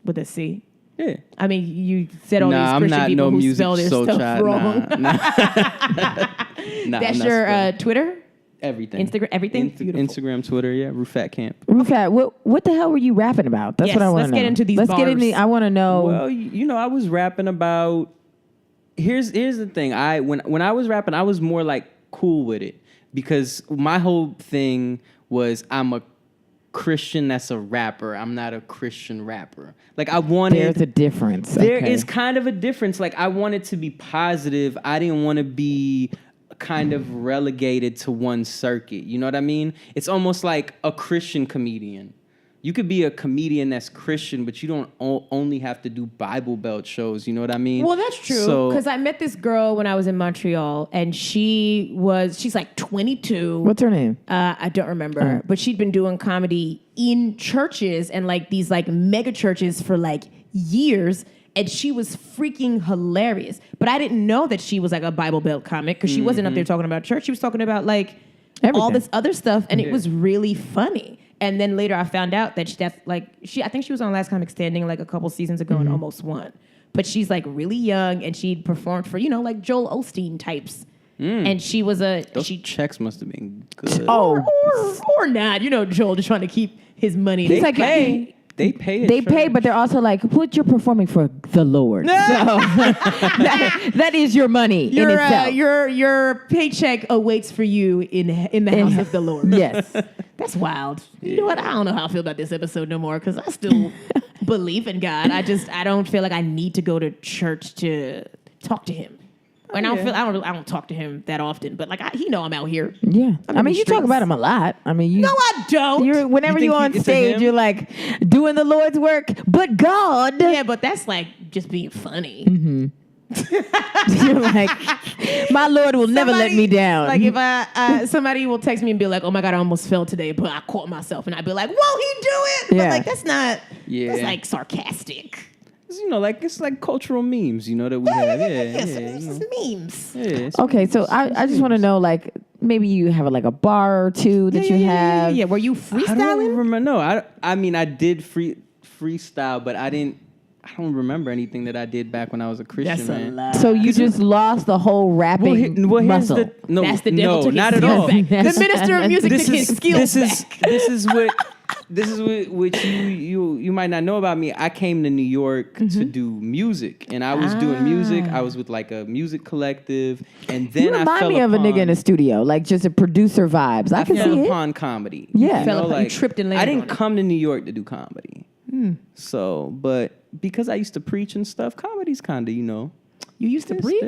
With a C. Yeah. I mean, you said all these I'm Christian not people no who music spell their soul stuff child. wrong. Nah, That's I'm not your spelling. Twitter? Everything. Instagram, everything? Beautiful. Instagram, Twitter, Rufat Camp. Rufat, what the hell were you rapping about? That's Yes, what I want to let's know. get into these Let's get into. bars. I want to know. Well, I was rapping about. Here's the thing. When I was rapping, I was more like cool with it because my whole thing was I'm a Christian that's a rapper. I'm not a Christian rapper. Like I wanted. There's a difference. There Okay. is kind of a difference. Like I wanted to be positive. I didn't want to be kind of relegated to one circuit. You know what I mean? It's almost like a Christian comedian. You could be a comedian that's Christian, but you don't only have to do Bible Belt shows. You know what I mean? Well, that's true. Because I met this girl when I was in Montreal, and she's like 22. What's her name? I don't remember, but she'd been doing comedy in churches and like these like mega churches for like years. And she was freaking hilarious. But I didn't know that she was like a Bible Belt comic because she wasn't up there talking about church. She was talking about like all this other stuff. And it was really funny. And then later I found out that I think she was on Last Comic Standing like a couple seasons ago and almost won. But she's like really young and she'd performed for, like Joel Osteen types. And she was Those checks must have been good. or not. Joel just trying to keep his money. They like, pay. They pay. They pay, but they're also like, what you're performing for the Lord. So that is your money in itself. Your paycheck awaits for you in the house of the Lord. Yes. That's wild. You know what? I don't know how I feel about this episode no more because I still believe in God. I don't feel like I need to go to church to talk to him. And I don't talk to him that often, but like he know I'm out here. Yeah. I'm I in mean, the you talk streets. about him a lot. I mean, No, I don't. Whenever You you're think on it's a stage, him? you're like doing the Lord's work, but God. Yeah, but that's like just being funny. You're like, my Lord will never let me down. Like if somebody will text me and be like, "Oh my God, I almost fell today, but I caught myself," and I'd be like, "Won't he do it?" Yeah. But like that's not. Yeah. That's like sarcastic. It's like cultural memes, that we have. It's just memes. Yeah. Okay, so I just want to know, like, maybe you have like a bar or two that you have. Yeah. Were you I don't freestyling? remember. No, I mean, I did freestyle, but I don't remember anything that I did back when I was a Christian. That's a man. lot. So you just lost the whole rapping Here's muscle. no, That's the devil no, took not his at skills all. back. The minister of music took his skills back. This is what this is what you might not know about me. I came to New York to do music, and I was doing music. I was with like a music collective, and then You I remind fell me of a upon- nigga in the studio, like just a producer vibes. I can fell see it. upon comedy. Yeah. You tripped and landed I didn't on it. come to New York to do comedy. So, but because I used to preach and stuff, comedy's kind of, You used to it's preach.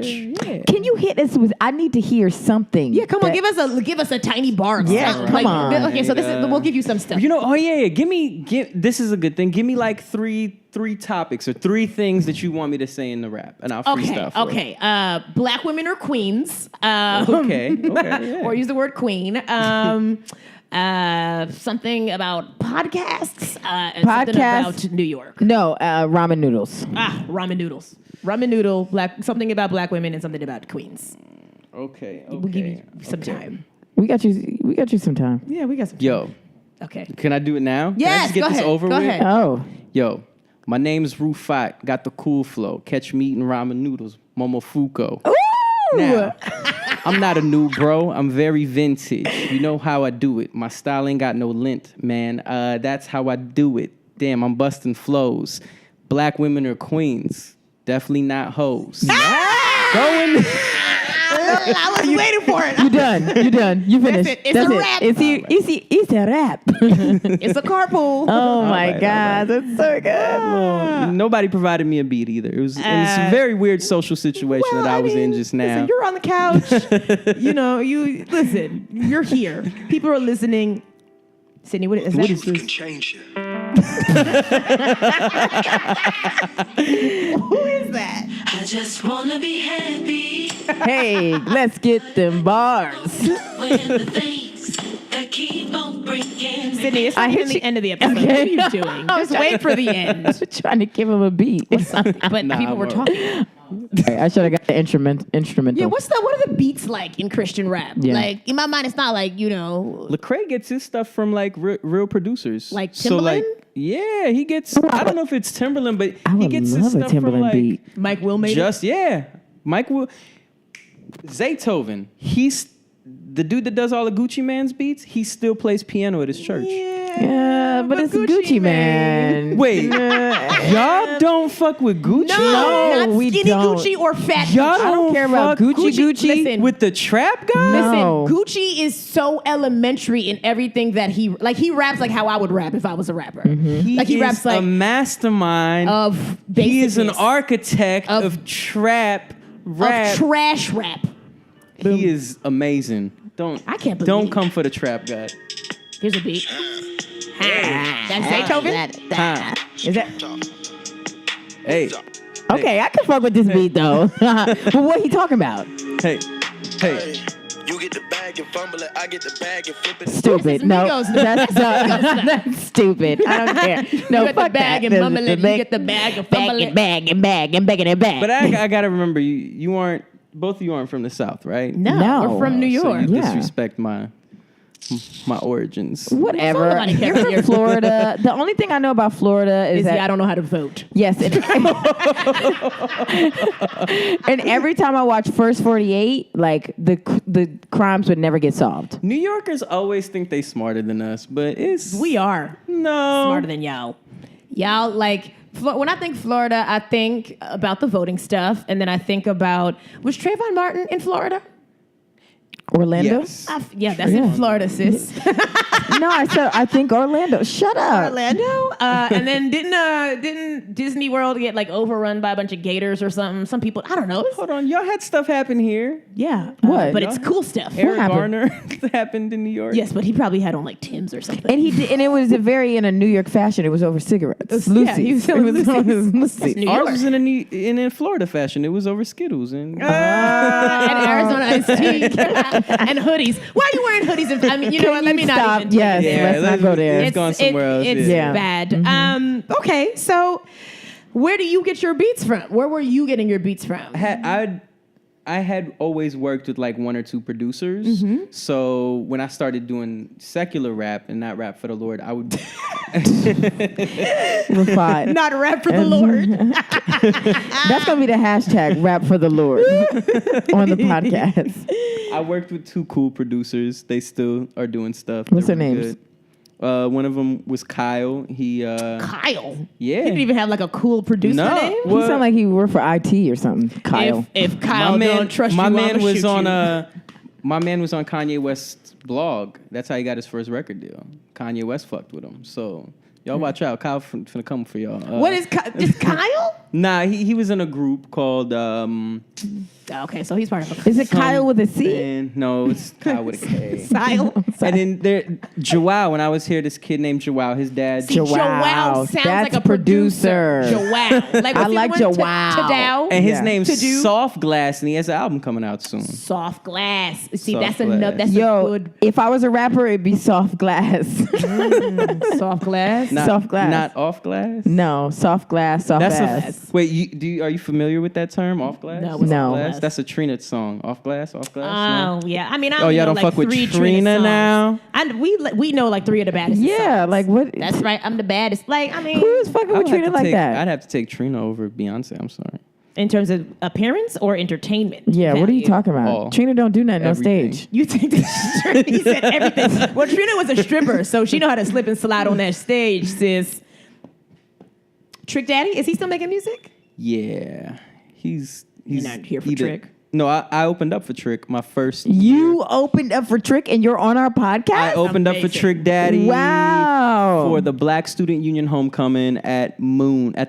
there, yeah. Can you hit us with? I need to hear something. Yeah, come on, that- give us a tiny bar. Yeah, Like, come on. Okay, so we'll give you some stuff. This is a good thing. Give me like three topics or three things that you want me to say in the rap, and I'll freestyle for it. Okay. Black women are queens. Okay, yeah. Or use the word queen. Something about podcasts. And something Podcasts. about New York. No, ramen noodles. Ramen noodles. Ramen noodle. Something about black women and something about queens. Okay. We'll give you some time. We got you some time. Yeah, we got some time. Yo, Okay. can I do it now? Can I Yes, just get go this ahead. over Go with? ahead. Oh, Yo, my name's Rufat. Got the cool flow. Catch me eating ramen noodles. Momofuku. Now, I'm not a new bro. I'm very vintage. You know how I do it. My style ain't got no lint, man. That's how I do it. Damn, I'm busting flows. Black women are queens. Definitely not hoes. Going. I was waiting for it. you done. You finished. it. It's a wrap. It's a rap. It's a carpool. Oh my right, God, that's so good. Nobody provided me a beat either. It was a very weird social situation that I was in just now. Listen, you're on the couch. You listen. You're here. People are listening. Sydney, what is that? What is Can this? change you. Who is that? I just wanna be happy Hey, let's get them bars. when the things that keep on breaking. Sydney, it's I not hit even the you- end of the episode. Okay. What are you doing? Just wait for the end. I'm trying to give him a beat. But Nah, people were I'm talking. I should have got the instrumental. Yeah, what are the beats like in Christian rap? Yeah. Like in my mind, it's not like Lecrae gets his stuff from like real producers. Like So like, Timbaland? yeah, he gets. I don't know if it's Timberland, but I he would gets his love a stuff from Timberland like beat. Mike Will made just Mike Will. Zaytoven. He's the dude that does all the Gucci Man's beats. He still plays piano at his church. Yeah, but it's Gucci Man. Wait, y'all don't fuck with Gucci? No, not we skinny don't. Gucci or fat Y'all Gucci. I don't care about fuck Gucci. Listen, with the trap guy? No. Listen, Gucci is so elementary in everything that he raps like how I would rap if I was a rapper. He Like he is raps like a mastermind. of He is an basicness, architect Of- of trap of rap. trash rap. He is amazing. I can't believe Don't it. come for the trap guy. Here's a beat. That's Zaytoven? Huh. Is that? Hey, Okay, I can fuck with this beat though. But what he talking about? hey, hey. Hey, you get the bag and fumble it. I get the bag and flip it. Stupid. This is No, Migos. that's that's stupid. I don't care. No, You get the fuck bag that. and mumble it. You get the bag and fumble bag it. and bag and bag and bag and bag. But I gotta remember, you aren't. Both of you aren't from the South, right? No, we're from New So York. you Yeah. disrespect my origins. Whatever. Nobody You're cares. from Florida. The only thing I know about Florida is that I don't know how to vote. yes, and every time I watch First 48, like the crimes would never get solved. New Yorkers always think they smarter than us, but it's We are no smarter than y'all. Y'all like when I think Florida, I think about the voting stuff, and then I think about was Trayvon Martin in Florida? Orlando? Yes. Yeah, that's in Florida, sis. No, I think Orlando. Shut up. Orlando, and then didn't Disney World get like overrun by a bunch of gators or something? Some people, I don't know. Hold on, y'all had stuff happen here. Yeah, What? but it's cool stuff. Eric happened? Garner happened in New York. Yes, but he probably had on like Tim's or something. And he did, and it was in a New York fashion. It was over cigarettes. Yeah, he was selling It was Lucy's. New Ours York. was in a Florida fashion. It was over Skittles and and Arizona iced tea and hoodies. Why are you wearing hoodies? I mean, you know what? Let me not Stop. even. Yes, let's not go there. It's gone somewhere else. It's Yeah. bad. Okay, so where do you get your beats from? Where were you getting your beats from? I had always worked with like one or two producers. Mm-hmm. So when I started doing secular rap and not rap for the Lord, I would Rufat. Not rap for the Lord. That's gonna be the hashtag rap for the Lord on the podcast. I worked with two cool producers. They still are doing stuff. What's They're their really names? good. One of them was Kyle. He Kyle. Yeah. He didn't even have like a cool producer No. name. He What? sound like he worked for IT or something. Kyle. If Kyle don't trust you, my man I'ma was shoot on you. my man was on Kanye West's blog. That's how he got his first record deal. Kanye West fucked with him. So y'all watch out. Kyle finna come for y'all. What is Kyle? Nah, he was in a group called Okay, so he's part of a Is it Kyle with a C? and no, it's Kyle with a K. Kyle. And then there, Joao. When I was here, this kid named Joao. His dad. See, Joao sounds That's like a producer. producer. Joao. Like I if you like went to Joao. Dow, and his Yeah. name's To do- Soft Glass, and he has an album coming out soon. Soft Glass. See, Soft that's Glass. enough. That's a Yo, good if I was a rapper, it'd be Soft Glass. Soft Glass. Not, Soft Glass. not Off Glass. No, Soft Glass, Soft That's Ass. wait. Are you familiar with that term, Off Glass? No, what's No. Off Glass? Glass? That's a Trina song. Off Glass. Oh yeah, I mean, I Oh, y'all know, don't like fuck with 3 Trina songs. now? And we know like 3 of the baddest. Yeah, songs. like what? That's right. I'm the baddest. Like I mean, Who is fucking with Trina like that? I'd have to take Trina over Beyonce. I'm sorry. in terms of appearance or entertainment. Yeah, what are you value? talking about? All. Trina don't do nothing on Everything. stage. You think that he said everything? Well, Trina was a stripper, so she know how to slip and slide on that stage, sis. Trick Daddy, is he still making music? Yeah, he's not here for either- Trick. No, I opened up for Trick. My first. You opened up for Trick and you're on our podcast? I opened up for Amazing. Trick Daddy. Wow. For the Black Student Union homecoming at the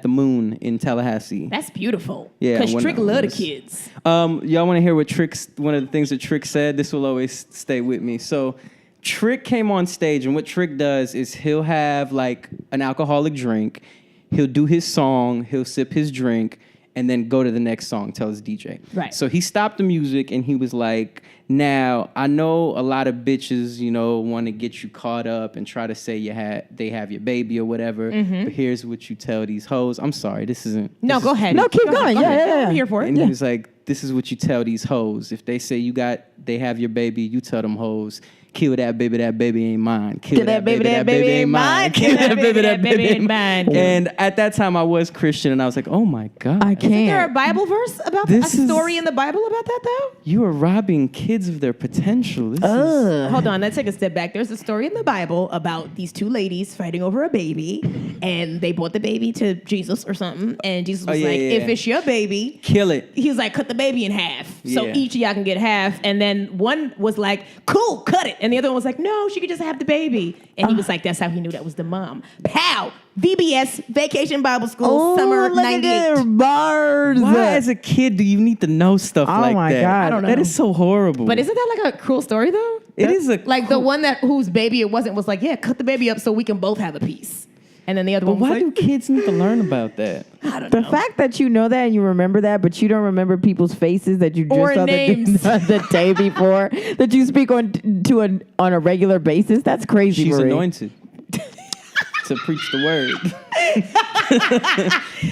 Moon in Tallahassee. That's beautiful. Yeah, because when Trick I love the was- kids. Y'all want to hear what one of the things that Trick said? This will always stay with me. So Trick came on stage, and what Trick does is he'll have like an alcoholic drink. He'll do his song, he'll sip his drink, and then go to the next song, tell his DJ. Right. So he stopped the music and he was like, now, I know a lot of bitches, want to get you caught up and try to say they have your baby or whatever, but here's what you tell these hoes. I'm sorry, this isn't... No, this go is- ahead. No, keep Go ahead, going. go Yeah, ahead. yeah, yeah. I'm here for it. And he was like, this is what you tell these hoes. If they say they have your baby, you tell them hoes, kill that baby ain't mine. Kill that baby ain't mine. Kill that baby ain't mine. And at that time, I was Christian, and I was like, oh my God. I Is there a can't. Bible verse about This a is- story in the Bible about that though? You are robbing kids of their potential. This is... Ugh. Hold on, let's take a step back. There's a story in the Bible about these 2 ladies fighting over a baby, and they brought the baby to Jesus or something, and Jesus was yeah, like, yeah. if it's your baby, Kill it. he was like, cut the baby in half. So Yeah. each of y'all can get half. And then one was like, cool, cut it. And the other one was like, no, she could just have the baby. And he was like, that's how he knew that was the mom. Pow! VBS, Vacation Bible School, summer look at 98. their bars. Why, as a kid, do you need to know stuff Oh like my that? God. I don't That know. is so horrible. But isn't that like a cruel story though? It is a Like the one whose baby it wasn't was like, yeah, cut the baby up so we can both have a piece. And then the other But one was why like, do kids need to learn about that? I don't The know. fact that you know that and you remember that, but you don't remember people's faces that you just Or saw names. the day before, that you speak on a regular basis, that's crazy. She's Marie. anointed to preach the word.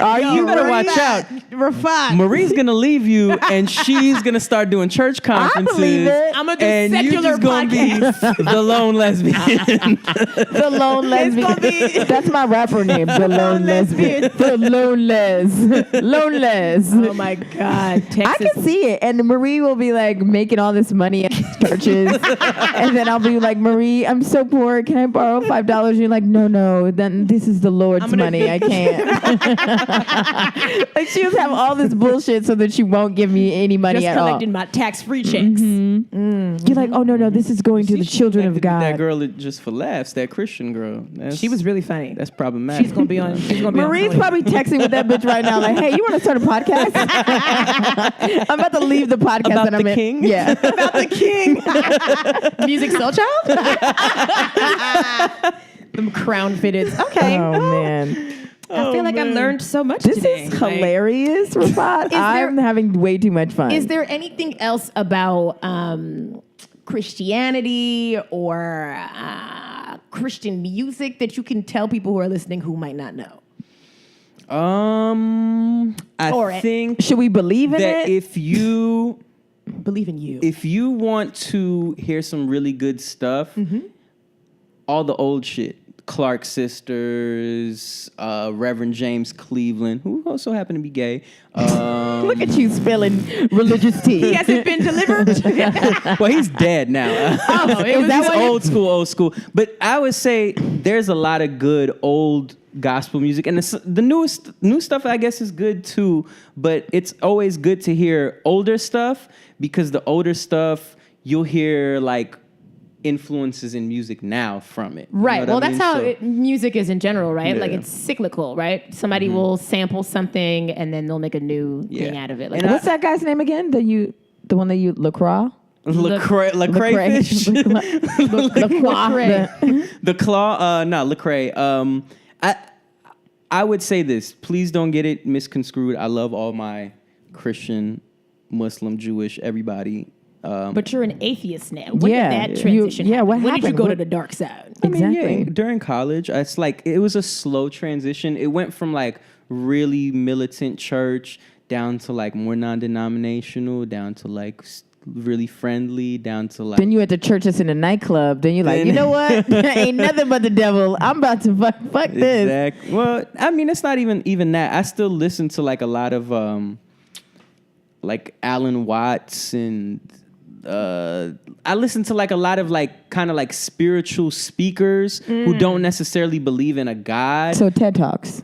Are You better watch out. Rufat. Marie's gonna leave you, and she's gonna start doing church conferences. believe it. I'm gonna do and you secular just gonna be the lone lesbian. The lone lesbian. gonna be- That's my rapper name. The lone lesbian. The lone les. Lone les. Oh my God. I Texas. can see it. And Marie will be like making all this money at churches. And then I'll be like, Marie, I'm so poor. Can I borrow $5? You're like, no. Then this is the Lord's I'm gonna- money. I can't. Like she'll have all this bullshit so that she won't give me any money just at all. collecting my tax-free checks. You're like, oh no, this is going to the children of That God. girl just for laughs. That Christian girl. She was really funny. That's problematic. She's gonna be on. She's gonna be Marie's on. probably texting with that bitch right now, like, "Hey, you want to start a podcast?" I'm about to leave the podcast About that I'm the in. king? Yeah, about the king. Music Soul Child. Them crown fitteds. Okay. Oh man, I feel like I learned so much this today. is hilarious, Rufat. there- I'm having way too much fun. Is there anything else about Christianity or Christian music that you can tell people who are listening who might not know? I think Should we believe in that it? if you Believe in you. want to hear some really good stuff, all the old shit. Clark Sisters, Reverend James Cleveland, who also happened to be gay. Look at you spilling religious tea. He hasn't been delivered. Well, he's dead now. Is that He's why you- old school. But I would say there's a lot of good old gospel music, and the new stuff I guess is good too. But it's always good to hear older stuff, because the older stuff you'll hear like influences in music now from it. You know Right. what Well, I that's mean? how So- music is in general, right? Yeah. Like it's cyclical, right? Somebody will sample something and then they'll make a new thing Yeah. out of it. Like And What's that guy's name again? The one that you Lecrae? Lecrae fish. Lecrae. The claw, Lecrae. I would say this. Please don't get it misconstrued. I love all my Christian, Muslim, Jewish, everybody. but you're an atheist now. When Yeah. did that transition What happen? When did you happened? go to What- the dark side? I mean, yeah, Exactly. during college, it's like it was a slow transition. It went from like really militant church down to like more non-denominational, down to like really friendly, down to like. Then you at the church that's in a nightclub. Then you're like, you know what? Ain't nothing but the devil. I'm about to fuck this. Exactly. Well, I mean, it's not even that. I still listen to like a lot of like Alan Watts, and I listen to like a lot of like kind of like spiritual speakers who don't necessarily believe in a God. So TED Talks.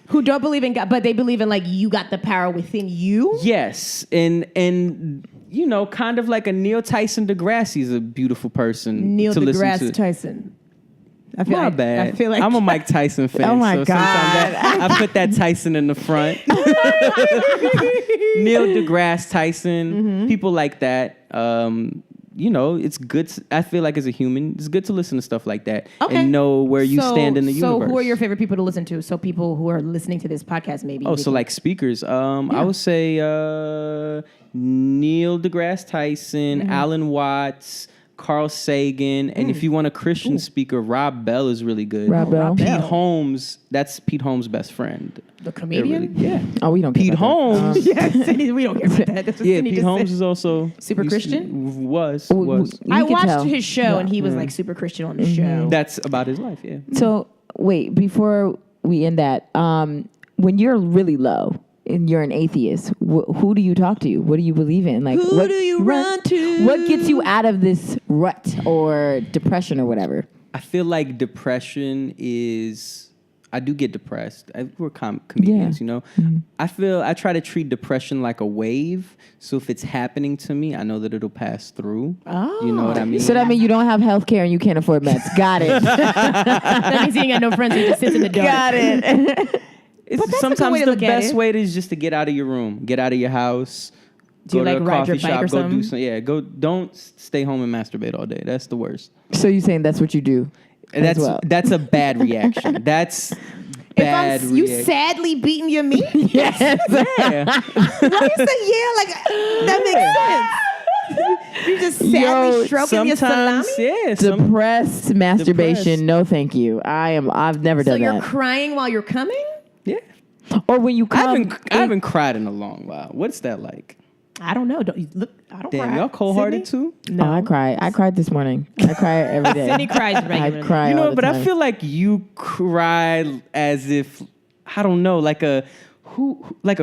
Who don't believe in God, but they believe in like you got the power within you. Yes, and you know, kind of like a Neil Tyson deGrasse is a beautiful person Neil to listen deGrasse to. Tyson. I My bad. I feel like I'm a Mike Tyson fan. Oh my so God. sometimes I put that Tyson in the front. Neil deGrasse Tyson, people like that. You know, it's good. I feel like as a human, it's good to listen to stuff like that and know where you stand in the universe. So who are your favorite people to listen to? So people who are listening to this podcast, maybe. Oh, so like speakers. I would say Neil deGrasse Tyson, Alan Watts, Carl Sagan, and if you want a Christian speaker, Rob Bell is really good. Rob Bell. Pete Holmes, that's Pete Holmes' best friend. the They're comedian. really- yeah. Oh, we don't care Pete about Holmes. Yes, we don't care about that. That's what Yeah, Sydney Pete just Holmes said. is also Super Christian? Was. You I can watched tell. his show and he was like super Christian on the show. That's about his life. Yeah. So wait, before we end that, when you're really low and you're an atheist, who do you talk to? What do you believe in? Like, Who what do you run to? What gets you out of this rut or depression or whatever? I feel like depression is. I do get depressed. We're comedians, you know. I try to treat depression like a wave. So if it's happening to me, I know that it'll pass through. Oh. You know what I mean? So that means you don't have health care and you can't afford meds. Got it. That means you ain't got no friends who just sits in the dark. Got it. It's But that's a good sometimes way to the look at best it. way is just to get out of your room, get out of your house. Do you, go to like, a ride coffee your bike shop, or go do something? some. Yeah, go. Don't stay home and masturbate all day. That's the worst. So you're saying that's what you do? And as well. that's a bad reaction. That's bad. If you reaction. sadly beating your meat? Yes. Yeah. Why you say yeah? Like that makes sense. You just sadly stroking your salami. Sometimes, yeah. Depressed masturbation. Depressed. No, thank you. I've never So done you're that. crying while you're coming? Yeah. Or when you come, I haven't cried in a long while. What's that like? I don't know. Don't you look? I don't Damn, cry. y'all cold-hearted Sydney? too? No, I cry. I cried this morning. I cry every day. Sydney cries I regularly. cry. You all know, the but time. I feel like you cry as if I don't know, like a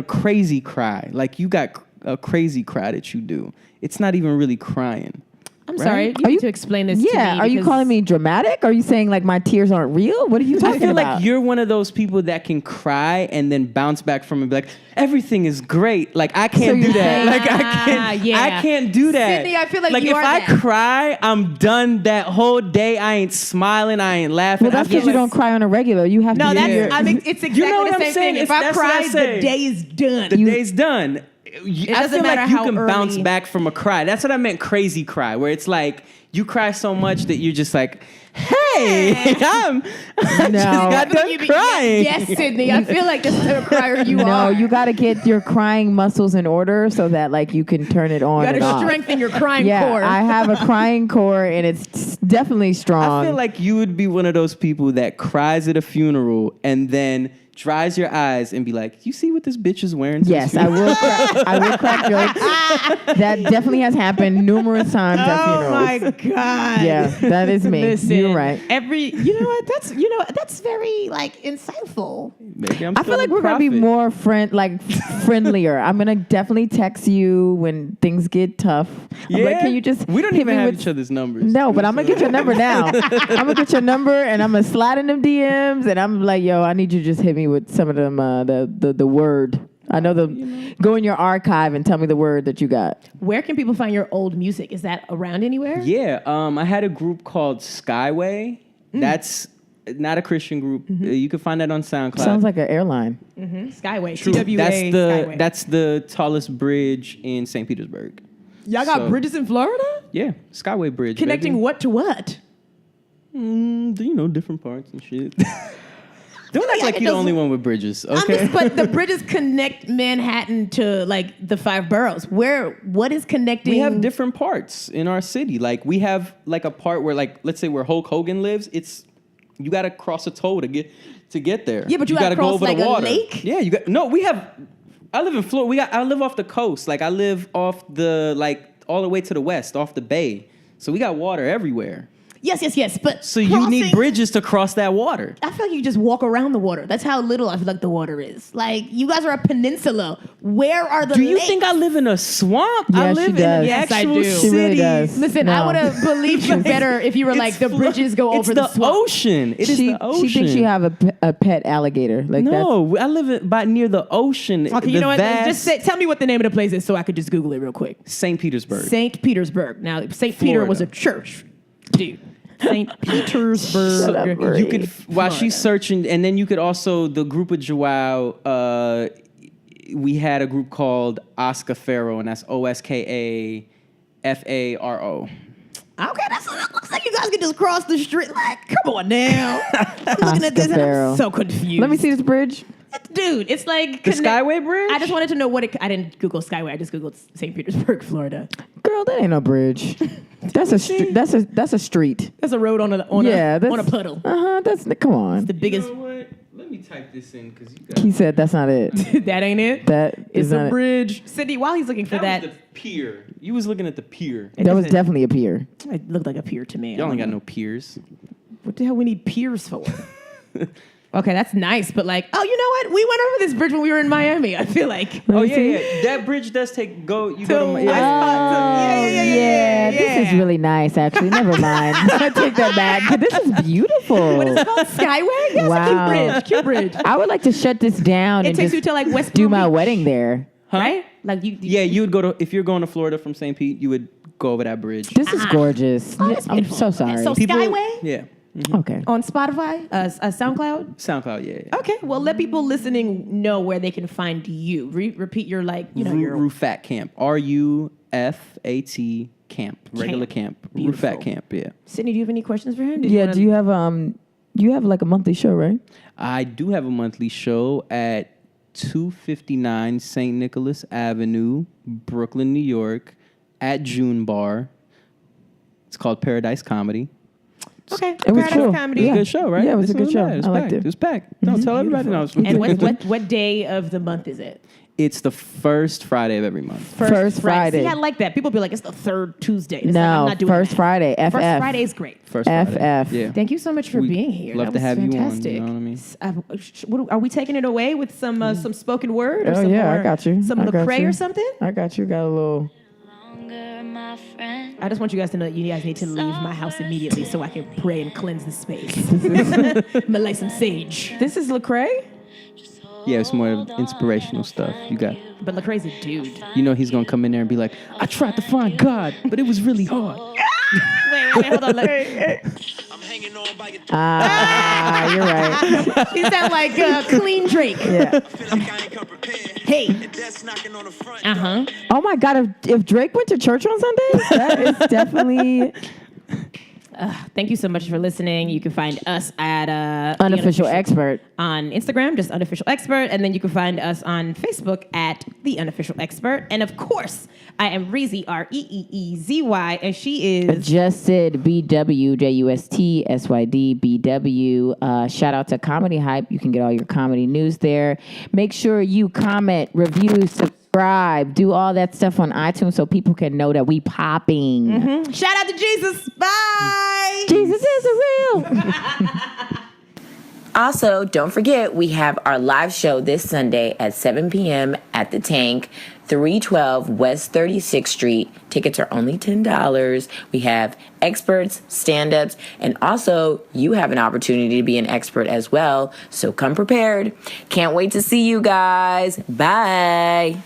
crazy cry. Like you got a crazy cry that you do. It's not even really crying. I'm sorry. You Are need you- to explain this to me. Yeah, are you because- calling me dramatic? Are you saying like my tears aren't real? What are you I talking feel about? like you're one of those people that can cry and then bounce back from it and be like, everything is great. Like I can't you're do that. saying- Like I yeah. can't do that. Sydney, I feel like you if are I that. cry, I'm done that whole day. I ain't smiling. I ain't laughing. Well, that's I feel because you don't cry on a regular. You have No, to. that's. Yeah. I mean, it's exactly know what the I'm same saying? thing. If It's- I that's what I cry, say. the day is done. The day's done. I doesn't feel matter like you how can bounce early- back from a cry. That's what I meant, crazy cry, where it's like you cry so much that you're just like, hey, I just got done crying. Yes, Sydney. I feel like that's the type of crier you are. No, you got to get your crying muscles in order so that like you can turn it on You and got off. to strengthen your crying Yeah, core. I have a crying core and it's definitely strong. I feel like you would be one of those people that cries at a funeral and then dries your eyes and be like, you see what this bitch is wearing? to Yes, the I funeral?" will. I will crack jokes. That definitely has happened numerous times at funerals. Oh my God. Yeah, that is me. Listen, You're right. You know what? That's very like insightful. Maybe I'm I feel still like a we're gonna be prophet. more friendlier. I'm gonna definitely text you when things get tough. I'm like, can you just? We don't hit even me have with- each other's numbers. No, but I'm gonna get your number now. I'm gonna get your number and I'm gonna slide in them DMs and I'm like, yo, I need you to just hit me with some of them the word. I know go in your archive and tell me the word that you got. Where can people find your old music? Is that around anywhere? Yeah, I had a group called Skyway. That's not a Christian group. You can find that on SoundCloud. Sounds like an airline. Skyway. True. TWA. Skyway. That's the tallest bridge in St. Petersburg. Y'all got so- bridges in Florida? Yeah, Skyway Bridge. Connecting baby. what to what? Different parts and shit. Don't act like you're the only one with bridges, okay? But the bridges connect Manhattan to like the 5 boroughs. What is connecting? We have different parts in our city. Like we have like a part where like let's say where Hulk Hogan lives, you got to cross a toll to get there. Yeah, but you gotta gotta cross, like, a lake? Yeah, I live in Florida. I live off the coast. Like I live off the like all the way to the west, off the bay. So we got water everywhere. Yes. But So you need crossing- bridges to cross that water. I feel like you just walk around the water. That's how little I feel like the water is. Like you guys are a peninsula. Where are the Do you lakes? think I live in a swamp? Yeah, I she live in does. the Yes, I actual do. city. She really does. Listen, No. I would have believed you better if you were like the bridges go over the It's the swamp. ocean. It is She the ocean. thinks you have a pet alligator. Like No, I live by near the ocean. Okay, the you know what? vast Tell me what the name of the place is so I could just Google it real quick. St. Petersburg. St. Petersburg. Now, St. Peter was a church, dude. St. Petersburg. Shut up, Marie. You could while she's searching, and then you could also the group of Joao. We had a group called Oscar Faro, and that's OSKAFARO. Okay, that looks like you guys can just cross the street. Like, come on now. I'm looking at this and Pharaoh. I'm so confused. Let me see this bridge. Dude, it's like... The Skyway Bridge? I just wanted to know what it... I didn't Google Skyway. I just Googled St. Petersburg, Florida. Girl, that ain't no bridge. That's a street. There's a road on a puddle. That's come on. The biggest... You know what? Let me type this in because you got. He said that's not it. That ain't it? That It's is not a it. bridge. Cindy, while he's looking for That that... was the pier. You was looking at the pier. That was definitely a pier. It looked like a pier to me. Y'all ain't got no piers. What the hell we need piers for? Okay, that's nice, but like, oh, you know what? We went over this bridge when we were in Miami. I feel like. Oh me yeah, see. yeah. That bridge does take go. You To go to West Yeah, this is really nice. Actually, never mind. I take that back. This is beautiful. What is it called? Skyway? Yeah, Wow. it's a cute bridge. I would like to shut this down It and takes just you to like West do Palm my Beach, wedding there. right? Like you. Yeah, you would go to if you're going to Florida from St. Pete, you would go over that bridge. This is gorgeous. that's I'm beautiful. so sorry. So Skyway Yeah. Okay. on Spotify, SoundCloud. SoundCloud, yeah. Okay, well, let people listening know where they can find you. Repeat your your Rufat Camp. RUFAT Camp. Regular camp. Beautiful. Rufat Camp, yeah. Sydney, do you have any questions for him? Yeah. Do you have like a monthly show, right? I do have a monthly show at 259 St. Nicholas Avenue, Brooklyn, New York, at June Bar. It's called Paradise Comedy. Okay, It was Paradise cool. Comedy. It was Yeah. a good show, right? Yeah, it was a This good show. bad. It was I liked packed. it. It was packed. No, tell everybody now. And what day of the month is it? It's the first Friday of every month. First Friday. See, I like that. People be like, it's the third Tuesday. It's like, No, I'm not doing first that. Friday. FF. First Friday is great. First Friday. FF. Yeah. Thank you so much for We being here. love That to was have you on, you fantastic. know what I mean? Are we taking it away with some spoken word? Or Oh, some yeah, more, I got you. Some I got Lecrae you. or something? I got you. Got a little. Longer, my friend. I just want you guys to know that you guys need to leave my house immediately so I can pray and cleanse the space. I'm gonna light some sage. This is Lecrae. Yeah, it's more of inspirational stuff. You got, But Lecrae's a dude. you know, he's gonna come in there and be like, I tried to find God, but it was really hard. Wait, hold on. I'm hanging on by your You're right. He sound like Clean Drake. Yeah. feel like I ain't come prepared. Hey. And that's knocking on the front. Uh-huh. Oh my God! If Drake went to church on Sundays, that is definitely. Thank you so much for listening. You can find us at Unofficial Expert on Instagram, just Unofficial Expert, and then you can find us on Facebook at The Unofficial Expert. And of course, I am Reezy, Reeezy, and she is Adjusted BW JUST SYD BW. Shout out to Comedy Hype. You can get all your comedy news there. Make sure you comment, review, subscribe, do all that stuff on iTunes so people can know that we popping. Shout out to Jesus. Bye. Jesus is real. Also, don't forget, we have our live show this Sunday at 7 p.m. at The Tank, 312 West 36th Street. Tickets are only $10. We have experts, stand-ups, and also you have an opportunity to be an expert as well. So come prepared. Can't wait to see you guys. Bye.